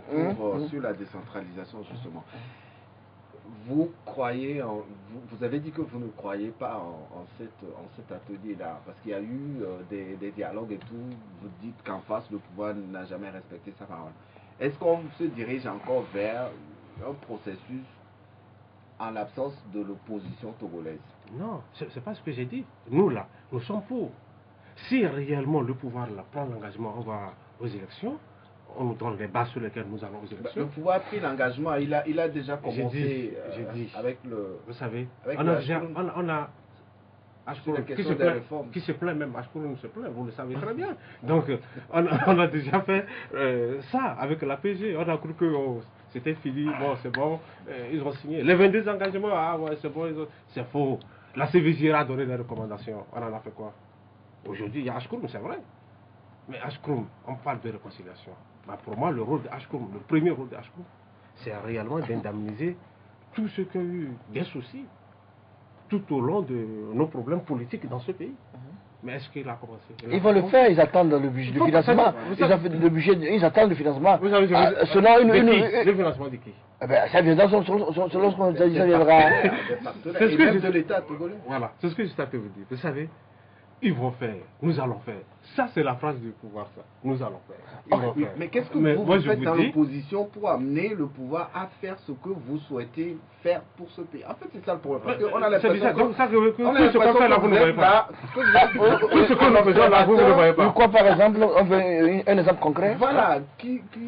sur la décentralisation, justement. Vous croyez, vous avez dit que vous ne croyez pas en cet atelier-là, parce qu'il y a eu des dialogues et tout. Vous dites qu'en face, le pouvoir n'a jamais respecté sa parole. Est-ce qu'on se dirige encore vers un processus en l'absence de l'opposition togolaise? Non, ce n'est pas ce que j'ai dit. Nous, là, nous sommes pour. Si réellement le pouvoir là, prend l'engagement, on va aux élections, on nous donne les bases sur lesquelles nous allons aux élections. Le pouvoir a pris l'engagement, il a déjà commencé avec le... Vous savez, avec on a Ashkurum qui se plaint même, Ashkurum se plaint, vous le savez très bien. Donc, on a déjà fait ça avec la PG. On a cru que c'était fini, bon, c'est bon, ils ont signé. Les 22 engagements, ah ouais, c'est bon, c'est faux. La CVJ a donné des recommandations. On en a fait quoi? Aujourd'hui, il y a Ashkurum, c'est vrai. Mais Ashkurum, on parle de réconciliation. Bah, pour moi, le rôle de Ashkurum, le premier rôle de Ashkurum, c'est réellement d'indemniser tous ceux qui ont eu des soucis tout au long de nos problèmes politiques dans ce pays. Mais est-ce qu'il a commencé? Ils vont le faire, ils attendent le budget, le financement. Ils attendent le financement. Vous savez, selon le financement de qui? Eh ben, ça viendra selon ce qu'on a dit, ça viendra. C'est ce que de l'État togolais. Voilà, c'est ce que je t'ai vous dire. Vous savez, ils vont faire, nous allons faire. Ça, c'est la phrase du pouvoir, ça. Nous allons faire. Ils vont faire. Mais qu'est-ce que vous faites dans l'opposition pour amener le pouvoir à faire ce que vous souhaitez faire pour ce pays? En fait, c'est ça le problème. Parce qu'on a l'impression ce qu'on fait là, vous ne voyez pas. Ce que nous faisons là, vous ne voyez pas. Pourquoi, par exemple, on veut un exemple concret? Voilà.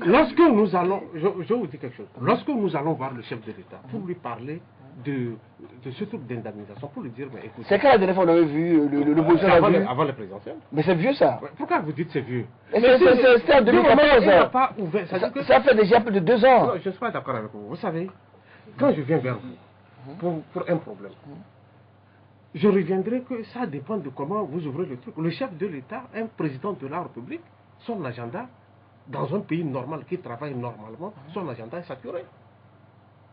Lorsque nous allons, je vous dis quelque chose. Lorsque nous allons voir le chef de l'État pour lui parler de ce truc d'indemnisation, pour lui dire, mais écoutez... C'est quand la dernière fois on avait vu l'opposition avant les présidentielles. Mais c'est vieux ça. Pourquoi vous dites c'est vieux? C'était en 2014. Ça fait déjà plus de 2 ans. Non, je ne suis pas d'accord avec vous. Vous savez, quand je viens vers vous pour un problème, je reviendrai que ça dépend de comment vous ouvrez le truc. Le chef de l'État, un président de la République, son agenda, dans un pays normal qui travaille normalement, son agenda est saturé.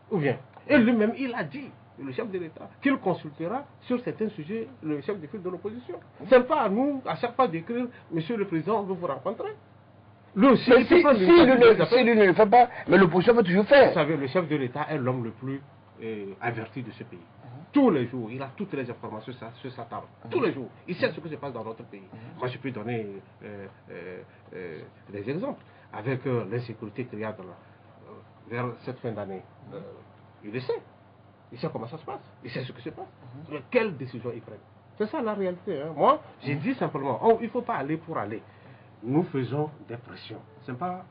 Ou bien, et lui-même, il a dit, le chef de l'État, qu'il consultera sur certains sujets le chef de file de l'opposition. Ce n'est pas à nous, à chaque fois, d'écrire, Monsieur le Président, on veut vous rencontrer. Lui aussi, mais si lui ne le fait pas, mais l'opposition veut toujours faire. Vous savez, le chef de l'État est l'homme le plus averti de ce pays. Tous les jours, il a toutes les informations sur sa table. Tous les jours. Il sait ce qui se passe dans notre pays. Moi, je peux donner des exemples. Avec l'insécurité qu'il y a vers cette fin d'année. Il le sait. Il sait comment ça se passe. Il sait ce qui se passe. Mais quelles décisions ils prennent? C'est ça la réalité. Hein. Moi, j'ai dit simplement, il ne faut pas aller pour aller. Nous faisons des pressions. Ce n'est pas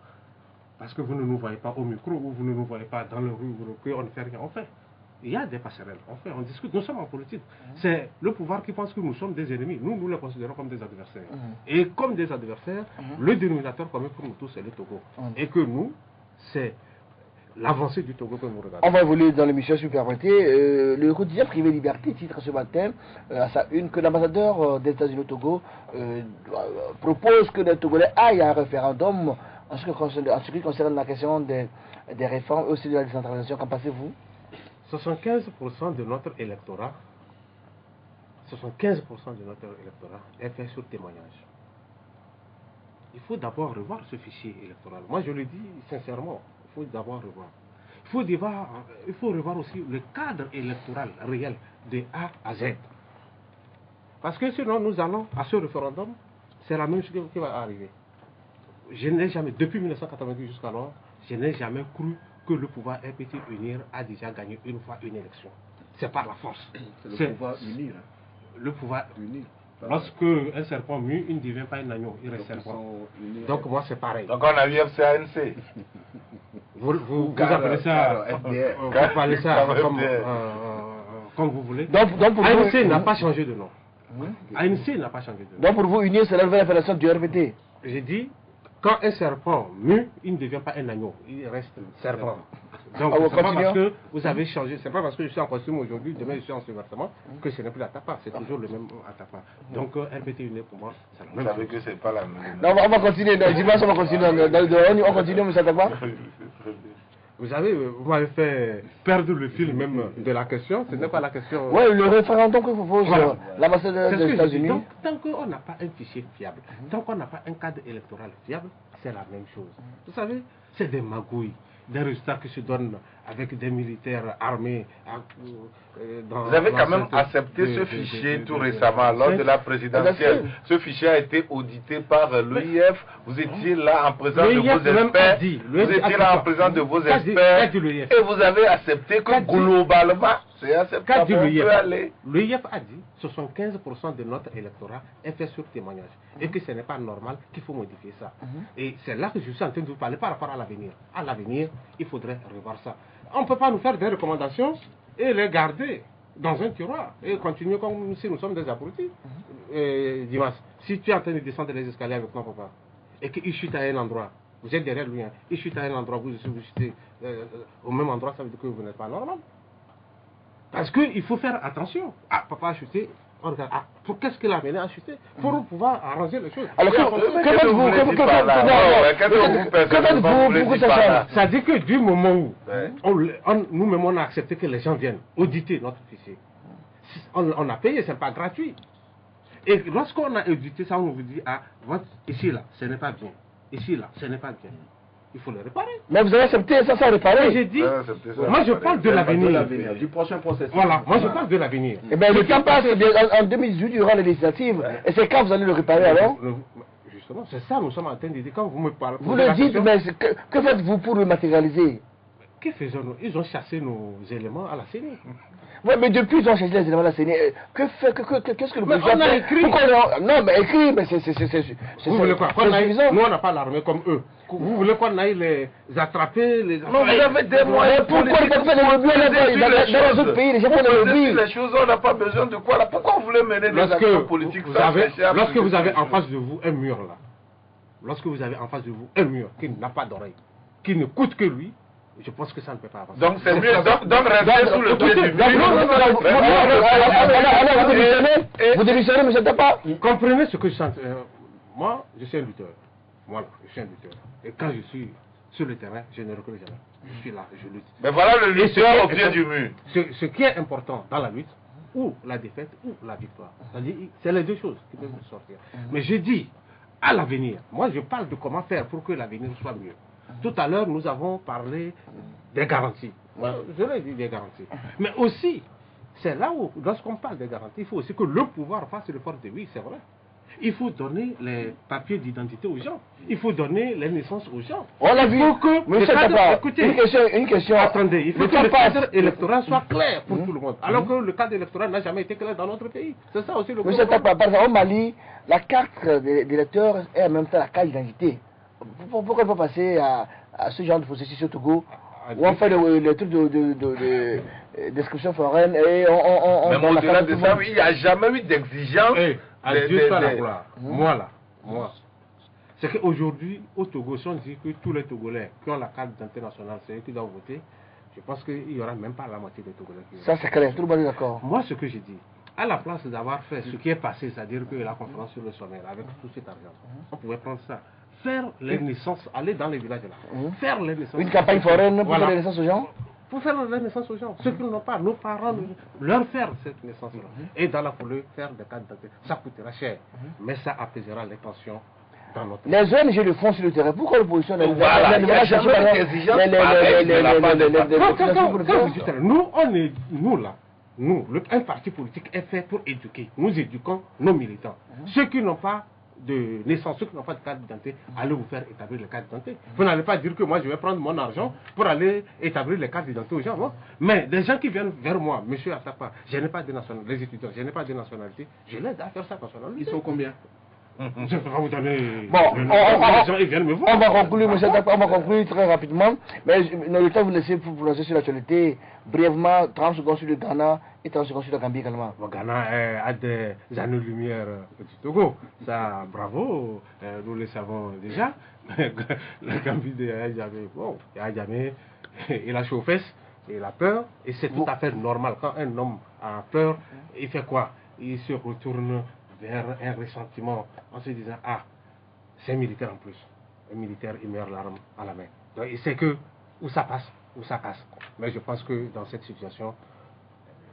parce que vous ne nous voyez pas au micro ou vous ne nous voyez pas dans le rue qu'on ne fait rien. On fait. Il y a des passerelles. On fait, on discute. Nous sommes en politique. C'est le pouvoir qui pense que nous sommes des ennemis. Nous les considérons comme des adversaires. Et comme des adversaires, le dénominateur commun pour nous tous, c'est le Togo. Et que nous, c'est l'avancée du Togo que nous regardons. On va évoluer dans l'émission Superprêté. Le quotidien privé Liberté titre ce matin à sa une que l'ambassadeur des États-Unis au Togo propose que les Togolais aillent à un référendum en ce qui concerne la question des réformes et aussi de la décentralisation. Qu'en pensez-vous? 75% de notre électorat, est fait sur témoignage. Il faut d'abord revoir ce fichier électoral. Moi, je le dis sincèrement, il faut d'abord revoir. Il faut revoir aussi le cadre électoral réel de A à Z. Parce que sinon, nous allons à ce référendum, c'est la même chose qui va arriver. Je n'ai jamais, depuis 1990 jusqu'alors, je n'ai jamais cru que le pouvoir RPT unir a déjà gagné une fois une élection. C'est par la force. C'est le pouvoir unir. Le pouvoir unir. Lorsque un serpent mue, il ne devient pas un agneau, il reste serpent. Donc moi c'est pareil. Donc on a eu FCANC. Vous appelez ça, vous appelez ça comme vous voulez. ANC n'a pas changé de nom. ANC n'a pas changé de nom. Donc pour vous, unir, c'est la nouvelle appellation du RPT. J'ai dit, quand un serpent mue, il ne devient pas un agneau, il reste serpent. Donc, c'est pas parce que vous avez changé, c'est pas parce que je suis en costume aujourd'hui, demain je suis en sous-vêtement, que ce n'est plus l'Atapa, c'est toujours le même Atapa. Donc, RPT unis pour moi, c'est la même chose. Vous savez que c'est pas la même. Non, on va continuer, dimanche on va continuer, on continue, M. Atapa. Vous savez, vous m'avez fait perdre le fil même de la question, ce n'est pas la question. Oui, le référendum que vous propose l'ambassadeur des États-Unis. Tant qu'on n'a pas un fichier fiable, tant qu'on n'a pas un cadre électoral fiable, c'est la même chose. Vous savez, c'est des magouilles. des résultats qui se donnent avec des militaires armés. Vous avez quand même accepté ce fichier tout récemment, lors de la présidentielle. Ce fichier a été audité par l'OIF. Vous étiez là en présence de vos experts. Vous étiez là en présence de vos experts. Et vous avez accepté que globalement, c'est acceptable. L'OIF a dit que 75% de notre électorat est fait sur témoignage. Et que ce n'est pas normal, qu'il faut modifier ça. Et c'est là que je suis en train de vous parler par rapport à l'avenir. À l'avenir, il faudrait revoir ça. On ne peut pas nous faire des recommandations et les garder dans un tiroir et continuer comme si nous sommes des abrutis. Dimas, si tu es en train de descendre les escaliers avec ton papa et qu'il chute à un endroit, vous êtes derrière lui, hein, il chute à un endroit, vous chutez au même endroit, ça veut dire que vous n'êtes pas normal. Parce qu'il faut faire attention. Ah, papa a chuté. On regarde, qu'est-ce qu'il a amené à chuter pour pouvoir arranger les choses. Alors, que faites-vous ça dit que du moment où nous-mêmes on a accepté que les gens viennent auditer notre fichier, on a payé, ce n'est pas gratuit. Et lorsqu'on a audité ça, on vous dit, ici là, ce n'est pas bien. Ici là, ce n'est pas bien. Il faut le réparer. Mais vous avez accepté ça sans réparer. J'ai dit, moi je parle de l'avenir. Du prochain processus. Voilà, moi je parle de l'avenir. Eh bien, le temps passe en 2018 durant les législatives. Et c'est quand vous allez le réparer alors? Justement, c'est ça nous sommes en train de dire. Quand vous me parlez. Vous le dites, mais que faites-vous pour le matérialiser? Que faisons-nous? Ils ont chassé nos éléments à la CENI. Oui, mais depuis ils ont chassé les éléments de la CENI. Qu'est-ce que le président a écrit? Non, mais écrit, mais c'est vous voulez quoi? Nous, on n'a pas l'armée comme eux. Vous voulez qu'on aille les attraper, Non, vous avez des moyens. Pourquoi ils font les lobbies dans les autres pays? Les gens font les lobbies. Les choses, on n'a pas besoin de quoi là? Pourquoi vous voulez mener des actions politiques? Lorsque vous avez en face de vous un mur là, lorsque vous avez en face de vous un mur qui n'a pas d'oreille, qui ne coûte que lui, je pense que ça ne peut pas avancer. Donc c'est mieux, donc restez sous le pied du mur. Vous démissionnez, M. Tapa. Comprenez ce que je sens. Moi, je suis un lutteur. Voilà, je suis un lutteur. Et quand je suis sur le terrain, je ne recule jamais. Je suis là, je lutte. Mais voilà le lutteur au pied du mur. Ce qui est important dans la lutte, ou la défaite, ou la victoire. C'est les deux choses qui peuvent sortir. Mais je dis, à l'avenir, moi je parle de comment faire pour que l'avenir soit mieux. Tout à l'heure, nous avons parlé des garanties. Je l'ai dit, des garanties. Mais aussi, c'est là où, lorsqu'on parle des garanties, il faut aussi que le pouvoir fasse le fort de oui, c'est vrai. Il faut donner les papiers d'identité aux gens. Il faut donner les naissances aux gens. On l'a vu. Écoutez, une question. Attendez, il faut que le cadre électoral soit clair pour tout le monde. Alors que le cadre électoral n'a jamais été clair dans notre pays. C'est ça aussi le problème. Monsieur Tapa, par exemple, au Mali, la carte d'électeur est en même temps la carte d'identité. Pourquoi ne pas passer à ce genre de processus au Togo où on fait le truc de description foraine et on... Mais au-delà de ça, il n'y a jamais eu d'exigence. Adieu soit la gloire. Moi. C'est qu'aujourd'hui, au Togo, si on dit que tous les Togolais qui ont la carte d'identité nationale, c'est eux qui doivent voter, je pense qu'il n'y aura même pas la moitié des Togolais qui votent. Ça, c'est clair, tout le monde est d'accord. Moi, ce que j'ai dit, à la place d'avoir fait ce qui est passé, c'est-à-dire que la conférence sur le sommet, avec tout cet argent, on pouvait prendre ça, faire les naissances, aller dans les villages là, faire les naissances. Une campagne foraine pour faire les naissances aux gens? Pour faire la naissance aux gens. Ceux qui n'ont pas, nos parents, leur faire cette naissance-là. Et dans la foulée, faire des cartes d'identité. Ça coûtera cher, mais ça apaisera les tensions dans notre pays. Les ONG le font sur le terrain. Pourquoi l'opposition n'a pas d'exigence? Nous, un parti politique est fait pour éduquer. Nous éduquons nos militants. Ceux qui n'ont pas de naissance, ceux qui n'ont pas de carte d'identité, allez vous faire établir les cartes d'identité. Vous n'allez pas dire que moi je vais prendre mon argent pour aller établir les cartes d'identité aux gens. Non? Mais des gens qui viennent vers moi, monsieur Atapa, je n'ai pas de nationalité, les étudiants, je n'ai pas de nationalité, je l'aide à faire ça personnellement. Ils sont combien? Je ne peux pas vous donner. Bon, on va conclure, monsieur Atapa, on va conclure très rapidement. Mais le temps vous laissez pour lancer sur l'actualité. Brièvement, 30 secondes sur le Ghana et 30 secondes sur la Gambie également. Le Ghana a des années-lumière du Togo. Ça, bravo, nous le savons déjà. La Gambie de Yaya Jammeh, bon, Yaya Jammeh, il a chaud aux fesses, il a peur, et c'est tout à fait normal. Quand un homme a peur, il fait quoi? Il se retourne vers un ressentiment en se disant, c'est un militaire en plus. Un militaire, il meurt l'arme à la main. Donc il sait que où ça passe, où ça casse. Mais je pense que dans cette situation,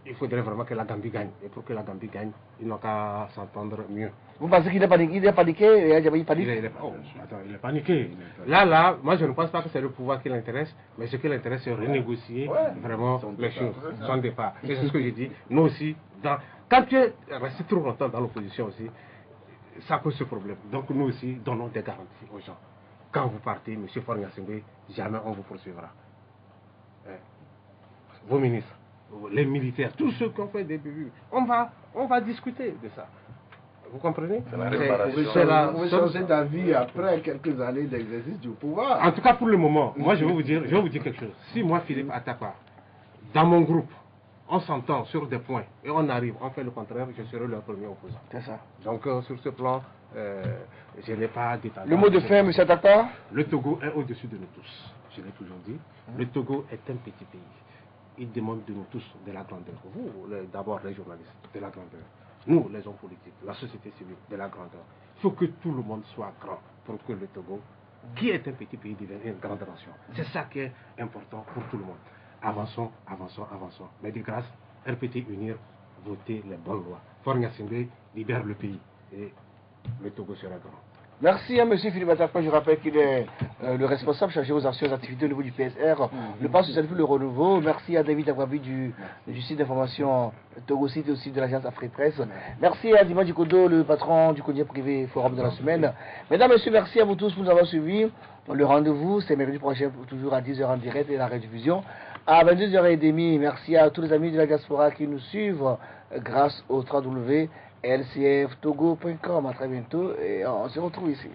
il faudrait vraiment que la Gambie gagne. Et pour que la Gambie gagne, ils n'ont qu'à s'entendre mieux. Vous pensez qu'il est paniqué? Il est paniqué? Il panique. Il est paniqué. Là, moi je ne pense pas que c'est le pouvoir qui l'intéresse, mais ce qui l'intéresse, c'est renégocier vraiment les choses, son départ. Et c'est ce que j'ai dit. Nous aussi, quand tu es resté trop longtemps dans l'opposition aussi, ça pose ce problème. Donc nous aussi, donnons des garanties aux gens. Quand vous partez, M. Faure-Gnassingbé, jamais on vous poursuivra. Vos ministres, les militaires, tous ceux qui ont fait des débuts, on va discuter de ça. Vous comprenez? C'est la Vous pouvez changer d'avis après quelques années d'exercice du pouvoir. En tout cas, pour le moment, moi je vais vous dire quelque chose. Si moi, Philippe Atakwa, dans mon groupe, on s'entend sur des points et on arrive, on fait le contraire, je serai leur premier opposant. C'est ça. Donc sur ce plan, je n'ai pas d'état. Le mot de fin, M. Atakwa? Le Togo est au-dessus de nous tous. Je l'ai toujours dit. Le Togo est un petit pays. Il demande de nous tous de la grandeur. Vous, d'abord les journalistes, de la grandeur. Nous, les hommes politiques, la société civile, de la grandeur. Il faut que tout le monde soit grand pour que le Togo, qui est un petit pays, devienne une grande nation. C'est ça qui est important pour tout le monde. Avançons, avançons, avançons. Mais de grâce, RPT unir, voter les bonnes lois. Faure-Gnassingbé libère le pays et le Togo sera grand. Merci à M. Philippe Atakwa. Je rappelle qu'il est le responsable chargé aux actions et activités au niveau du PSR, le Parti social pour le renouveau. Merci à David Agwabi du site d'information Togo Site et aussi de l'agence Afrique Presse. Merci à Dimanche Dikodo, le patron du cognac privé Forum de la semaine. Mesdames, Messieurs, merci à vous tous pour nous avoir suivis. Le rendez-vous, c'est mercredi prochain, toujours à 10h en direct et la rediffusion à 22h30. Merci à tous les amis de la diaspora qui nous suivent grâce au www.lcftogo.com. À très bientôt et on se retrouve ici.